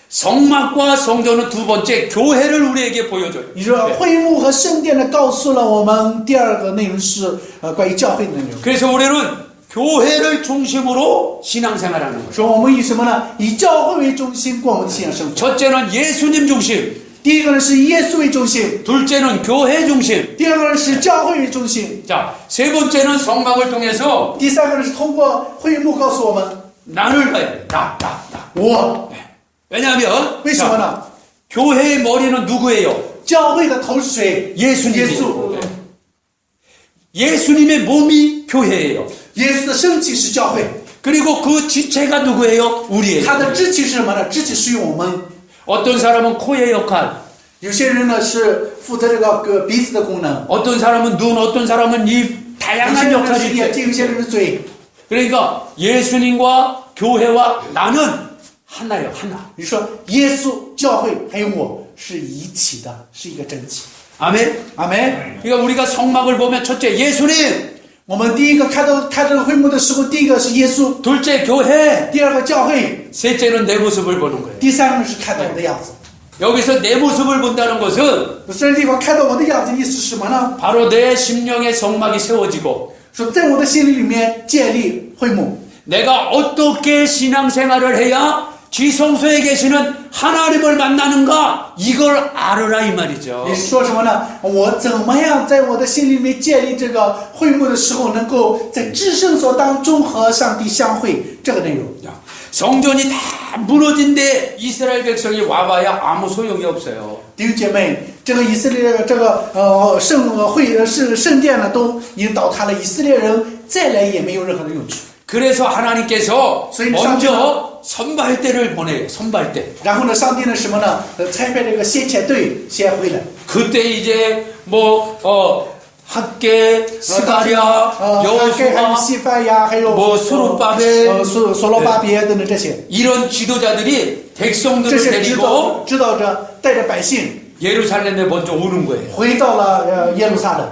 성막과 성전은 두 번째 교회를 우리에게 보여줘요. 你说会幕和圣殿呢，告诉了我们第二个内容是关于教会的内容。 그래서 우리는 교회를 중심으로 신앙생활하는 거예요. 说我们以什么呢？以教会为中心过我们的信仰生活。 첫째는 예수님 중심, 第一个呢是以耶稣为中心， 둘째는 교회 중심. 第二个呢是教会为中心， 자, 세 번째는 성막을 통해서 第三个呢是通过会幕告诉我们 나를 봐야 돼. 나. 我。 왜냐하면 为什么呢？ 교회의 머리는 누구예요? 教会的头是谁？ 예수님이. 耶稣。 예수님의 몸이 교회예요. 耶稣的身体是教会， 그리고 그 지체가 누구예요? 우리예요. 他的肢体是什么呢？肢体属于我们。 어떤 사람은 코의 역할, 有些人呢是负责这个鼻子的功能， 어떤 사람은 눈, 어떤 사람은 입, 有些 다양한 人呢 역할이 是眼 있어요. 睛，有些人是嘴。 그러니까 예수님과 교회와 나는 하나예요, 하나. 你说耶稣、教会还有我是一体的，是一个整体。 아멘. 阿门。 그러니까 우리가 성막을 보면 첫째 예수님, 我们第一个开这个会幕的时候，第一个是耶稣， 둘째 교회, 第二个教会， 셋째는 내 모습을 보는 거예요. 第三个呢是看到我的样子。 여기서 내 모습을 본다는 것은 这地方看到我的样子，意思是什么呢？ 바로 내 심령의 성막이 세워지고 说在我的心里面建立会幕， 내가 어떻게 신앙생활을 해야 지성소에 계시는 하나님을 만나는가 이걸 알으라 이 말이죠. 你说什么呢？我怎么样在我的心里面建立这个会幕的时候，能够在至圣所当中和上帝相会？这个内容。 성전이 다 무너진데 이스라엘 백성이 와봐야 아무 소용이 없어요. 弟兄姐妹，这个以色列这个圣殿呢都已经倒塌了，以色列人再来也没有任何的用处。 그래서 하나님께서 소위 먼저 선발대를 보내요. 선발대. 然后呢，上帝呢什么呢？差派这个先遣队先回来。 그때 이제 학계, 스가랴, 还有 여호수아 西番呀，还有 뭐 수룹바벨 所罗巴别等等这些， 이런 지도자들이 这 백성들을 些指导 데리고 指导着带着百姓 예루살렘에 먼저 오는 거예요. 回到了耶路撒冷。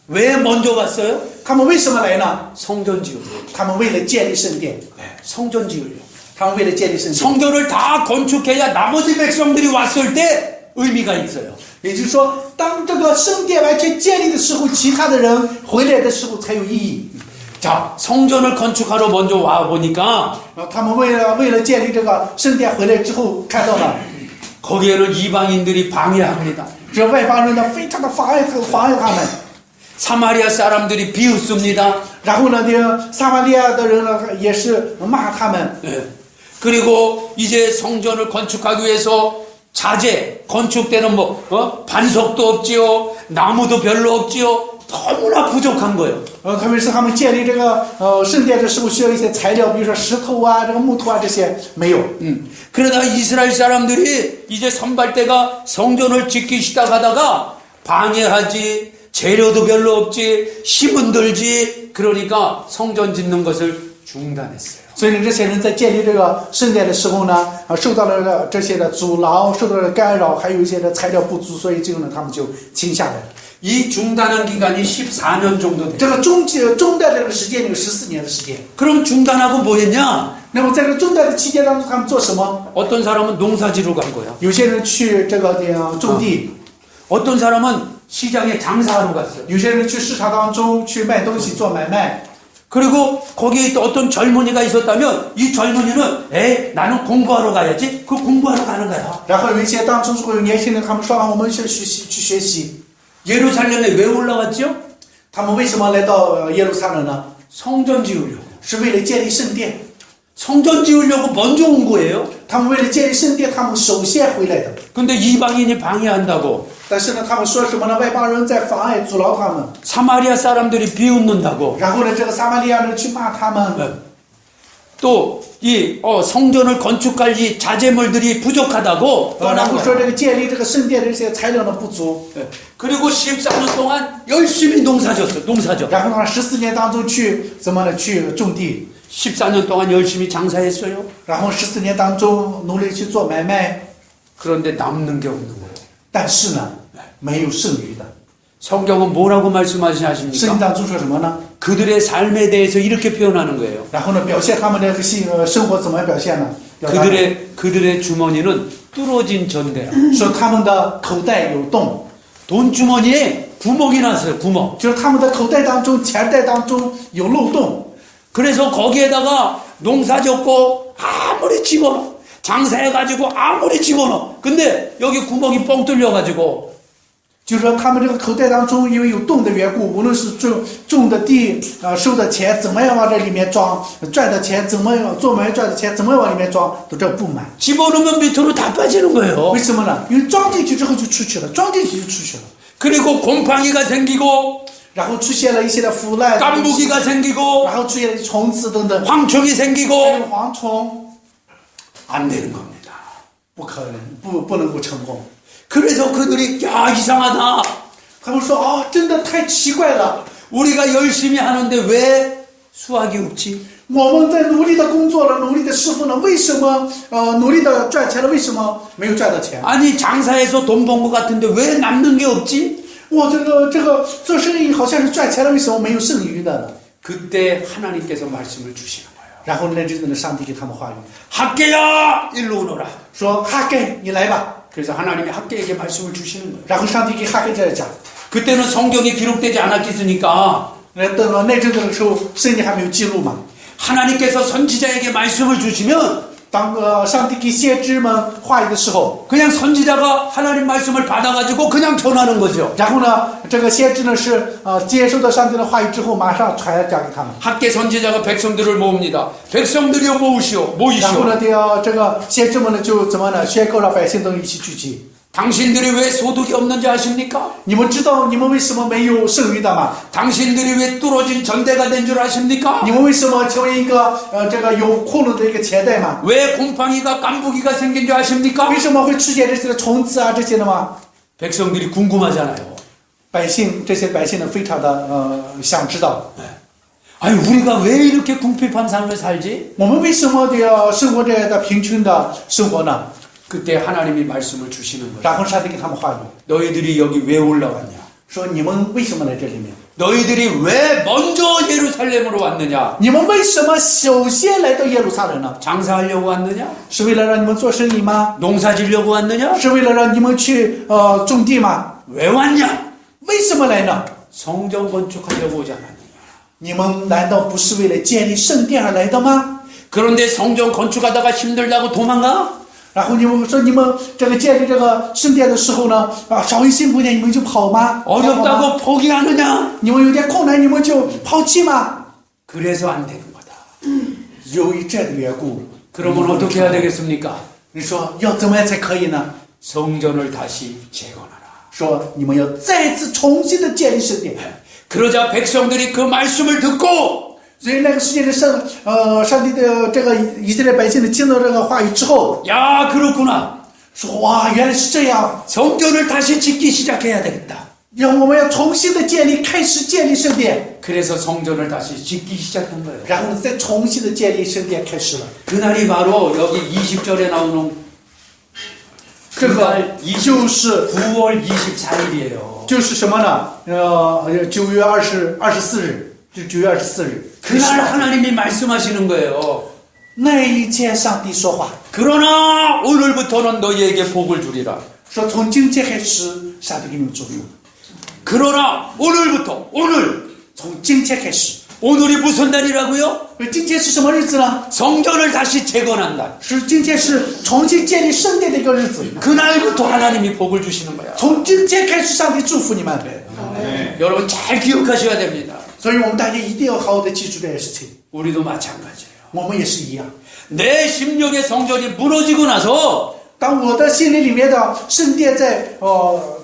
왜 먼저 왔어요? 他们为什么来呢？ 성전 지으려. 他们为了建立圣殿， 성전 지으려. 他们为了建立圣殿。 성전을 다 건축해야 나머지 백성들이 왔을 때 의미가 있어요. 也就是说，当这个圣殿完全建立的时候，其他的人回来的时候才有意义。 자, 성전을 건축하러 먼저 와 보니까 然后他们为了建立这个圣殿回来之后，看到了 거기에는 이방인들이 방해합니다. 这外邦人呢非常的妨碍他们。 사마리아 사람들이 비웃습니다. 然后呢，这撒玛利亚的人呢也是骂他们。 예. 그리고 이제 성전을 건축하기 위해서 자재 건축되는 반석도 없지요, 나무도 별로 없지요. 너무나 부족한 거예요. 特别是他们建立这个圣殿的时候，需要一些材料，比如说石头啊、这个木头啊这些没有。 그러다가 이스라엘 사람들이 이제 선발대가 성전을 짓기 시작하다가 방해하지, 재료도 별로 없지, 힘은 들지, 그러니까 성전 짓는 것을 중단했어요. 所以呢，这些人在建立这个圣殿的时候呢，受到了这些的阻挠，受到了干扰，还有一些的材料不足，所以最后呢，他们就停下来了。 이 중단한 기간이 14년 정도 돼요. 这个中断这个时间有14年的时间。 그럼 중단하고 뭐 했냐? 那么在这个中断的期间当中，他们做什么？ 어떤 사람은 농사지로 간 거야. 有些人去这个种地， 어떤 사람은 시장에 장사하러 갔어요. 有些人去市场当中去卖东西做买卖。 그리고 거기에 또 어떤 젊은이가 있었다면 이 젊은이는 에이 나는 공부하러 가야지. 그 공부하러 가는 거야. 然后有一些当中如果有年轻人，他们说我们去学习。 예루살렘에 왜 올라왔죠? 他们为什么来到耶路撒冷呢？ 성전 지으려고. 是为了建立圣殿。 성전 지으려고 먼저 온 거예요. 他们为了建立圣殿，他们首先回来的。 근데 이방인이 방해한다고. 但是呢，他们说什么呢？外邦人在妨碍、阻挠他们。 사마리아 사람들이 비웃는다고. 然后呢，这个撒玛利亚人去骂他们。 또 이 성전을 건축할 이 자재물들이 부족하다고. 然后说这个建立这个圣殿的这些材料的不足。 그리고 14년 동안 열심히 농사졌어. 농사져. 然后呢，14年当中去怎么呢？去种地。 14년 동안 열심히 장사했어요. 然后14年当中努力去做买卖。 그런데 남는 게 없는 거예요. 但是呢，没有剩余的。 성경은 뭐라고 圣经 말씀하시냐십니까? 当中说什么呢？ 그들의 삶에 대해서 이렇게 표현하는 거예요. 然后呢，表现他们的生活怎么表现呢？ 그들의 주머니는 뚫어진 전대라. 说他们的口袋有洞， 돈 주머니에 구멍이 났어요. 구멍. 就是他们的口袋当中、钱袋当中有漏洞。 그래서 거기에다가 농사 짓고 아무리 집어넣어. 장사해가지고 아무리 집어넣어. 근데 여기 구멍이 뻥 뚫려가지고 就是说，他们这个口袋当中因为有洞的缘故，无论是种的地收的钱怎么样往这里面装，赚的钱怎么样做买卖赚的钱怎么样往里面装，都这不满。 집어넣으면 밑으로 다 빠지는 거예요. 为什么呢？因为装进去之后就出去了，装进去就出去了， 그리고 곰팡이가 생기고 然后出现了一些的腐烂的东西， 깐부기가 생기고 然后出现了虫子等等， 황충이 还 생기고 有蝗虫， 안 되는 겁니다. 不可能，不能够成功。 그래서 그들이 야 이상하다. 他们说真的太奇怪了， 우리가 열심히 하는데 왜 수확이 없지? 我们在努力的工作了，努力的侍奉了，为什么努力的赚钱了，为什么没有赚到钱？ 아니 장사해서 돈 번 것 같은데 왜 남는 게 없지? 我这个做生意好像是赚钱了，为什么没有剩余的呢？ 그때 하나님께서 말씀을 주시는 거예요. 然后那真正的上帝给他们话语， 학계야 일로 오너라. 说哈盖你来吧。 그래서 하나님이 학계에게 말씀을 주시는 거예요. 然后上帝给哈盖这样讲。 그때는 성경이 기록되지 않았겠으니까 等到那阵子的时候，圣经还没有记录嘛。 하나님께서 선지자에게 말씀을 주시면 当上帝给先知们话语的时候， 그냥 선지자가 하나님 말씀을 받아가지고 그냥 전하는 거죠. 然后呢，这个先知呢是接受到上帝的话语之后，马上传讲给他们。 학계 선지자가 백성들을 모읍니다. 백성들이여 모이시오. 然后 모이시오. 呢，这个先知们呢就怎么呢？宣告让百姓都一起聚集。 당신들이 왜 소득이 없는지 아십니까? 你们知道你们为什么没有剩余的吗？ 당신들이 왜 뚫어진 전대가 된 줄 아십니까? 你们为什么成为一个这个有窟窿的一个钱袋吗？ 왜 곰팡이가 깐부기가 생긴 줄 아십니까? 为什么会出现这些虫子啊这些的吗？ 백성들이 궁금하잖아요. 这些百姓呢非常的想知道， 아니 우리가 왜 이렇게 궁핍한 삶을 살지? 我们为什么得要生活这样的贫穷的生活呢？ 그때 하나님이 말씀을 주시는 거예요. 然后上帝给他们话语， 너희들이 여기 왜 올라왔냐? 说你们为什么来这里面？ 너희들이 왜 먼저 예루살렘으로 왔느냐? 你们为什么首先来到耶路撒冷呢？ 장사하려고 왔느냐? 是为了让你们做生意吗？ 농사지려고 왔느냐? 是为了让你们去种地吗？ 왜 왔냐? 为什么来呢？ 성전 건축하려고 오지 않았느냐? 你们难道不是为了建立圣殿而来的吗？ 그런데 성전 건축하다가 힘들다고 도망가? 然后你们说你们这个建立这个圣殿的时候呢，稍微辛苦点你们就跑吗？ 어렵다고 포기하느냐? 你们有点困难你们就抛弃吗？ 그래서 안 되는 거다. 由于这样的缘故， 그러면 어떻게 해야 되겠습니까? 你说要怎么样才可以呢？ 성전을 다시 재건하라. 说你们要再次重新的建立圣殿。 그러자 백성들이 그 말씀을 듣고 所以那个时间的上帝的这个以色列百姓的听到这个话语之后， 야 그렇구나. 说哇，原来是这样， 성전을 다시 짓기 시작해야 되겠다. 我们要重新的开始建立圣殿， 그래서 성전을 다시 짓기 시작한 거예요. 然后呢再重新的建立圣殿开始了。 그날이 바로 여기 20절에 나오는 这个 그날 就是 9월 24일이에요. 就是什么呢？9月24日，就9月24日。 그날 하나님이 말씀하시는 거예요. 那一天上帝说话， 그러나 오늘부터는 너희에게 복을 주리라. 说从今天开始，上帝给你们祝福。 그러나 오늘부터 오늘 从今天开始， 오늘이 무슨 날이라고요? 今天是什么日子呢？ 성전을 다시 재건한다. 是今天是重新建立圣殿的一个日子。 그날부터 하나님이 복을 주시는 거야. 从今天开始，上帝祝福你们。 여러분 잘 기억하셔야 됩니다. 所以我们大家一定要好好的记住这件事情。 우리도 마찬가지예요. 我们也是一样。 내 심령의 성전이 무너지고 나서 当我的心灵里面的圣殿在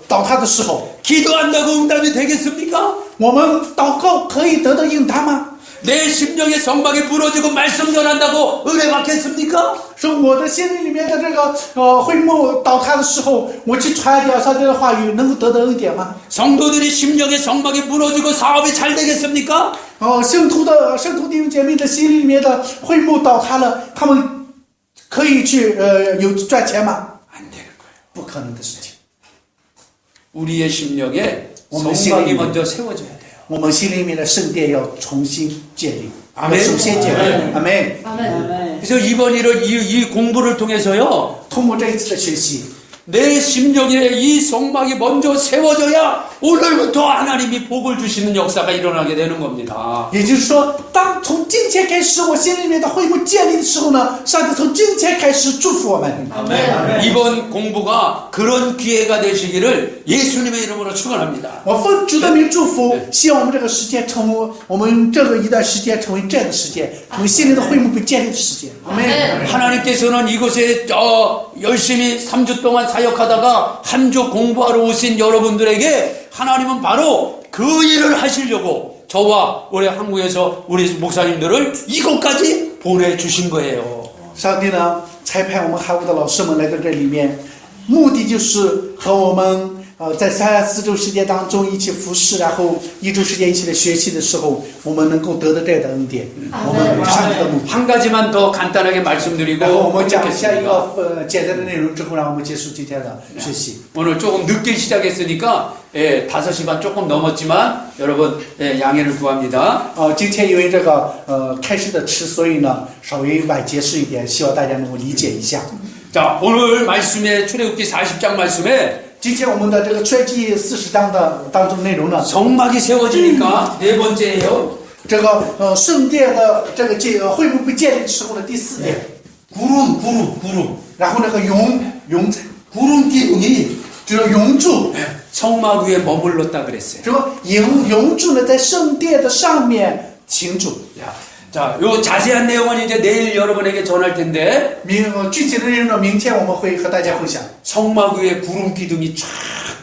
倒塌的时候， 기도한다고 응답이 되겠습니까? 我们祷告可以得到应答吗？ 내 심령의 성막이 무너지고 말씀 전한다고 은혜 받겠습니까? 说我的心灵里面的这个会幕倒塌的时候，我去传讲上帝的话语，能够得到恩典吗？ 성도들이 심령의 성막이 무너지고 사업이 잘 되겠습니까? 圣徒弟兄姐妹的心里面的会幕倒塌了，他们可以去有赚钱吗？ 안 되는 거예요. 不可能的事情。 우리의 심령에 오늘 성막이 심령이- 먼저 세워져야 돼요. 我们心里面的圣殿要重新建立， 아멘. 首先建立。阿门。 그래서 이번 일을 이 공부를 통해서요. 通过这一次的学习， 내 심령에 이 성막이 먼저 세워져야 오늘부터 하나님이 복을 주시는 역사가 일어나게 되는 겁니다. 也就是说，当从今天开始，我心里面的会幕建立的时候呢，上帝从今天开始祝福我们。 이번 공부가 그런 기회가 되시기를 예수님의 이름으로 축원합니다. 我奉主的名祝福，希望我们这个时间成为我们这个一段时间成为这样的时间，成为心灵的会幕被建立的时间。阿门。 하나님께서는 이곳에 열심히 3주 동안 사역하다가 한 주 공부하러 오신 여러분들에게 하나님은 바로 그 일을 하시려고 저와 우리 한국에서 우리 목사님들을 이곳까지 보내주신 거예요. 上帝呢，才派我们韩国的老师们来到这里面，目的就是和我们在4周时间当中一起服侍，然后1周时间一起来学习的时候，我们能够得到这样的恩典。我们上帝的目的。 한 가지만 더 간단하게 然后我 말씀드리고 们讲下一 마치겠습니다. 个简单的内容之后，让我们结束今天的学习。 오늘 조금 늦게 시작했으니까 5시 반 조금 넘었지만 여러분 양해를 구합니다. 今天因为这个开始的迟，所以呢稍微晚结束一点，希望大家能够理解一下。 자 오늘 말씀에 출애굽기 40장 말씀에 今天我们的这个出埃及40章的当中内容呢， 성막이 세워지니까 네 번째예요. 这个圣殿的这个会幕被建立的时候的第4点， 구름 然后那个云彩， 구름 기둥이 就是云柱， 성막 위에 머물렀다 그랬어요. 这个云柱呢在圣殿的上面停住。 자, 요 자세한 내용은 이제 내일 여러분에게 전할 텐데 具体的内容呢，明天我们会和大家分享。 성막 위에 구름 기둥이 쫙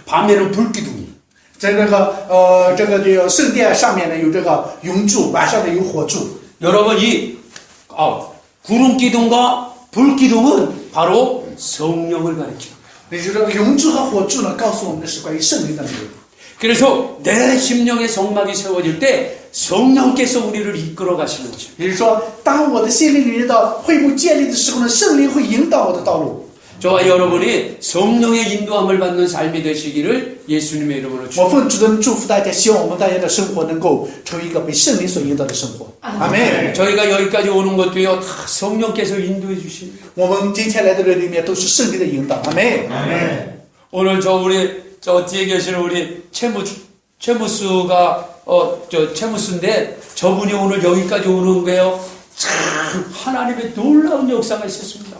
밤에는 불 기둥이 在这个圣殿上面呢有这个云柱，晚上呢有火柱。 여러분 이 구름 기둥과 불 기둥은 바로 성령을 가리키는 거예요. 也就是这个云柱和火柱呢，告诉我们的是关于圣灵的内容。 그래서 내 심령의 성막이 세워질 때 성령께서 우리를 이끌어 가시는 거죠. 也就是说，当我的心灵里面的会幕建立的时候呢，圣灵会引导我的道路。 저와 여러분이 성령의 인도함을 받는 삶이 되시기를 예수님의 이름으로 我 축원합니다. 奉主的祝福大家，希望我们大家的生活能够成为一个被圣灵所引导的生活。阿门。 저희가 여기까지 오는 것도요 다 성령께서 인도해 주십니다. 我们今天来到这里面都是圣灵的引导。阿门。 오늘 저 뒤에 계시는 우리 최무수가 최무수인데 저분이 오늘 여기까지 오는 거예요. 참 하나님의 놀라운 역사가 있었습니다.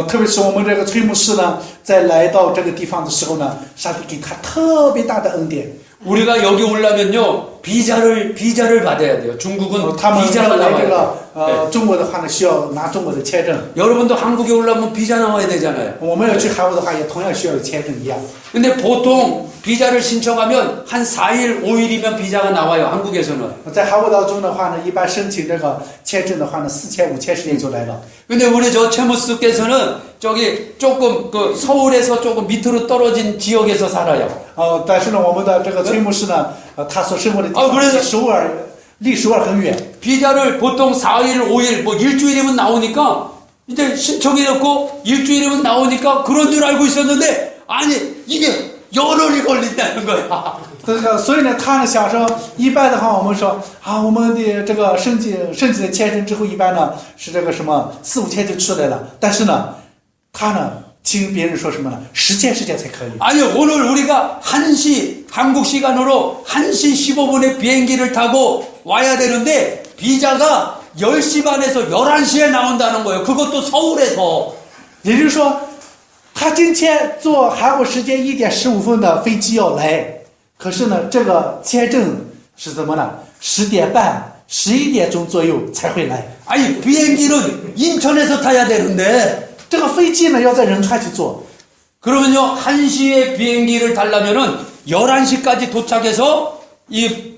特别是我们这个崔牧师呢，在来到这个地方的时候呢，上帝给他特别大的恩典。 우리가 여기 오려면요 비자를 받아야 돼요. 중국은 他们 비자가 来这 나와요. 个中国的话呢，需要拿中国的签证。 여러분도 한국에 오려면 비자 나와야 되잖아요. 我们要去韩国的话，也同样需要有签证一样。 근데 보통 비자를 신청하면 한 4일, 5일이면 비자가 나와요. 한국에서는. 在韩国当中的话呢，一般申请这个签证的话呢，4天5天时间就来了。 근데 우리 저 채무스께서는 저기 조금 그 서울에서 조금 밑으로 떨어진 지역에서 살아요. 但是呢，我们的这个崔牧师呢，他所生活的地 그래서 方离首尔很远。 비자를 보통 4일, 5일, 뭐 일주일이면 나오니까 이제 신청해놓고 일주일이면 나오니까 그런 줄 알고 있었는데 아니 이게 열흘이 걸린다는 거야. 这个，所以呢，他呢想说，一般的话，我们说啊，我们的这个申请的签证之后，一般呢是这个什么4、5天就出来了。但是呢，他呢听别人说什么呢，10天时间才可以。 아니 오늘 우리가 1시 한국 시간으로 1시 15분에 비행기를 타고 와야 되는데 비자가 10시 반에서 11시에 나온다는 거예요. 그것도 서울에서. 也就是说，他今天坐韩国时间1点15分的飞机要来，可是呢，这个签证是怎么呢？10点半、11点钟左右才会来。 아니 비행기는 인천에서 타야 되는데 这个飞机呢要在仁川去坐， 그러면요 1시에 비행기를 타려면은 11시까지 도착해서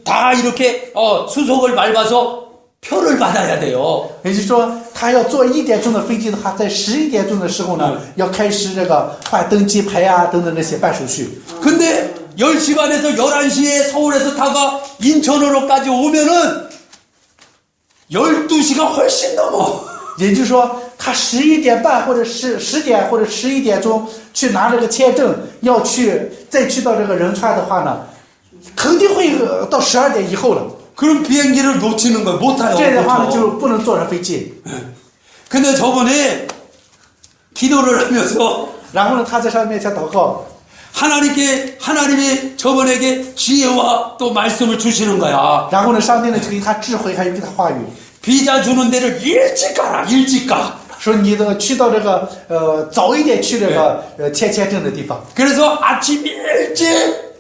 다 이렇게 수속을 밟아서 표를 받아야 돼요. 也就是说，他要坐1点钟的飞机的话，在11点钟的时候呢，要开始这个换登机牌啊等等那些办手续。 근데 10시 반에서 11시에 서울에서 타가 인천으로까지 오면은 12시가 훨씬 넘어. 也就是说，他11点半或者是10点或者11点钟去拿这个签证，要再去到这个仁川的话呢，肯定会到12点以后了。 그럼 비행기를 놓치는 거예요. 못 타요. 这样的话呢， 못 就 타요. 不能坐上飞机。 근데 저번에 기도를 하면서 然后呢，他在上面前祷告， 하나님이 저번에게 지혜와 또 말씀을 주시는 거야. 然后呢，上帝呢就给他智慧，还有给他话语， 비자 주는 데를 일찍 가라. 일찍 가. 说你的去到这个早一点去这个签证的地方。 그래서 아침 일찍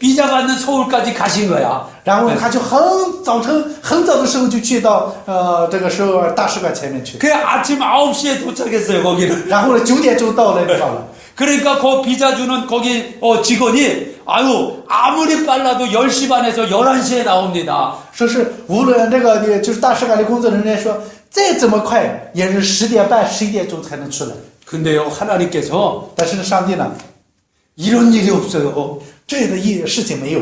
비자 받는 서울까지 가신 거야. 然后他就很早的时候就去到这个首尔大使馆前面去， 그 아침 9시에 도착했어요. 거기는. 然后呢9点钟到那地方了。 그러니까 그 비자 주는 거기 직원이 아무리 빨라도 10시 반에서 11시에 나옵니다. 说是无论那个就是大使馆的工作人员说，再怎么快也是10点半、11点钟才能出来。 근데요 하나님께서 但是呢，上帝呢， 이런 일이 없어요. 这样的事情没有。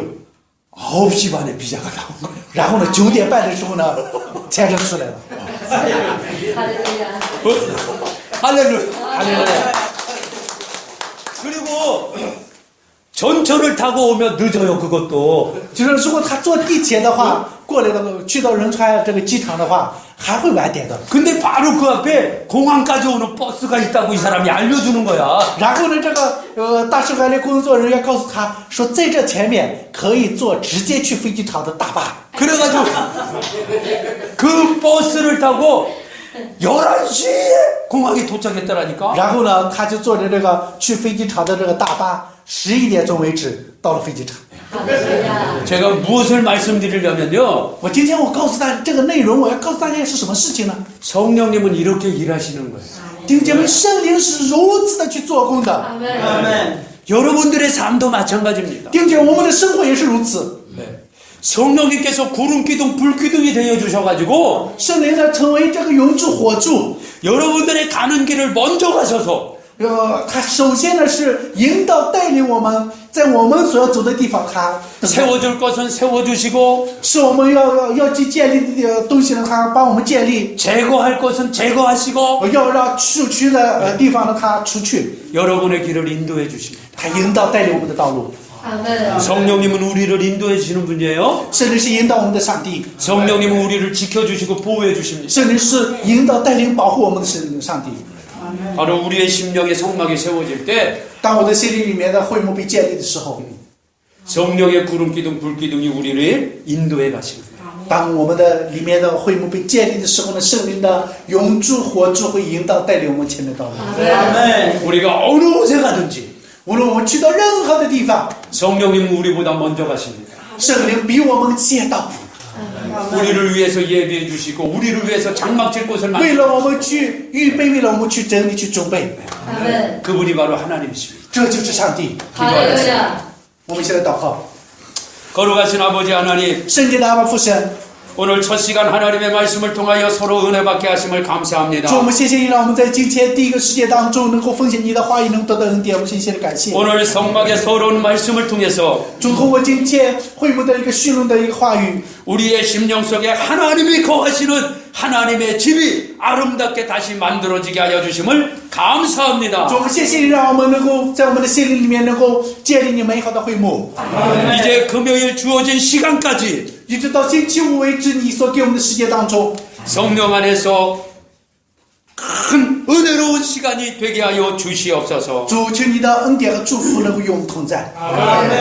9시 반에 비자가 나온 거예요. 然后呢9点半的时候呢，签证出来了。 할렐루야. 할렐루야. 그리고 전철을 타고 오면 늦어요. 그것도. 就是如果他坐地铁的话，过来的去到仁川这个机场的话，还会晚点的。 근데 바로 그 앞에 공항까지 오는 버스가 있다고 이 사람이 알려주는 거야. 然后呢，这个大使馆的工作人员告诉他说，在这前面可以坐直接去飞机场的大巴。 그래가지고 그 버스를 타고 11시에 공항에 도착했더라니까. 然后呢，他就坐着这个去飞机场的这个大巴，11点钟为止到了飞机场。 제가 무엇을 말씀드리려면요. 我今天我告诉大家这个内容，我要告诉大家是什么事情呢？ 성령님은 이렇게 일하시는 거예요. 弟兄姐妹，圣灵是如此的去做工的。 여러분들의 삶도 마찬가지입니다. 弟兄姐妹，我们的生活也是如此。 네. 성령님께서 구름기둥, 불기둥이 되어 주셔가지고 圣灵呢，成为这个永驻火柱。 여러분들의 가는 길을 먼저 가셔서 他首先呢是引导带领我们，在我们所要走的地方，他 세워줄 것은 세워주시고 是我们要去建立的东西呢，他帮我们建立； 제거할 것은 제거하시고 要让出去的地方呢，他除去。 여러분의 길을 인도해 주십니다. 他引导带领我们的道路。 성령님은 우리를 인도해 주시는 분이에요. 圣灵是引导我们的上帝， 성령님은 우리를 지켜주시고 보호해 주십니다. 圣灵是引导带领保护我们的上帝。 바로 우리의 심령의 성막이 세워질 때 当我的心灵里面的会幕被建立的时候， 성령의 구름기둥, 불기둥이 우리를 인도해 가십니다. 当我们的里面的会幕被建立的时候呢，圣灵的永驻火柱会引导带领我们前面道路。 우리가 어느 곳에 가든지 无论我们去到任何的地方， 성령님은 우리보다 먼저 가십니다. 圣灵比我们先到， 우리를 위해서 예비해 주시고 우리를 위해서 장막질 곳을 为 만들 了我们去预备，为了我们去整理、去准备， 그분이 바로 하나님이십니다. 这就是上帝。 할렐루야. 我们现在祷告， 거룩하신 아버지 하나님, 圣洁的阿爸父神， 오늘 첫 시간 하나님의 말씀을 통하여 서로 은혜 받게 하심을 감사합니다. 主，我们谢谢你，让我们在今天第一个世界当中能够奉献你的话语，能得到恩典，我们谢谢的感谢。 오늘 성막의 서러운 말씀을 통해서 主，通过今天会幕的一个虚荣的一个话语， 우리의 심령 속에 하나님이 거하시는 하나님의 집이 아름답게 다시 만들어지게 하여 주심을 감사합니다. 主，我们谢谢你，让我们能够在我们的心灵里面能够建立你美好的会幕， 이제 금요일 주어진 시간까지 一直到星期五为止，你所给我们的世界当中， 성령 안에서 큰 은혜로운 시간이 되게 하여 주시옵소서. 主，求你的恩典和祝福能够与我们同在。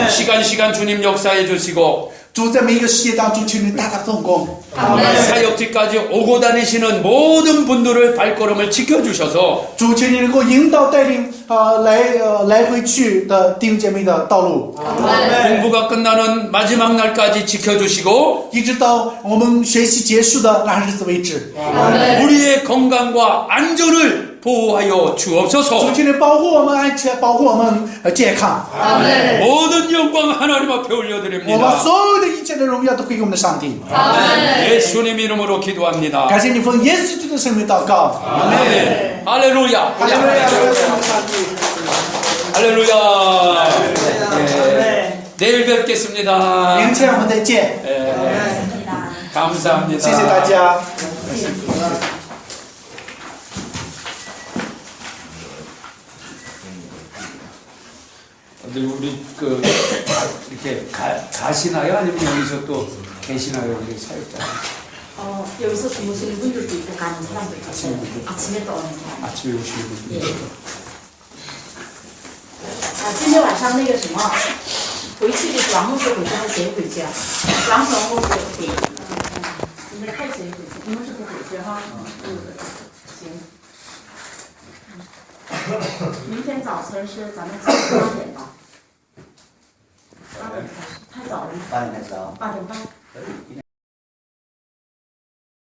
시간 주님 역사해 주시고 主，在每一个世界当中，求你大大动工。 사역지까지 오고 다니시는 모든 분들의 발걸음을 지켜주셔서 主，求你能够引导带领来回去的弟兄姐妹的道路， 공부가 끝나는 마지막 날까지 지켜주시고 一直到我们学习结束的那日子为止。 우리의 건강과 안전을 보호하여 主， 주옵소서. 求你保护我们安全，保护我们健康。 모든 영광 하나님 앞에 我把 올려드립니다. 所有的一切的荣耀都归给我们的上帝。 예수님 이름으로 기도합니다. 感谢你奉耶稣基督的圣名祷告。 아멘. 할렐루야. 哈利路亚！上帝。 할렐루야. 예. 내일 뵙겠습니다. 明天我们再见， 예. 감사합니다. 谢谢大家。 근데 우리 그 이렇게 가시나요? 아니면 여기서 또 계시나요? 우리 사역자 여기서 주무시는 분들도 있고 가는 사람도 있고 아침에 또 오는 사람. 아침에 오시는 분들. 예. 今天晚上那个什么，回去的王牧师回家，谁回家？王总牧师回。你们看谁回去？你们是不回去哈？行。明天早晨是咱们8点吧？8点开始，太早了吗？ 8点开始啊。 8点半。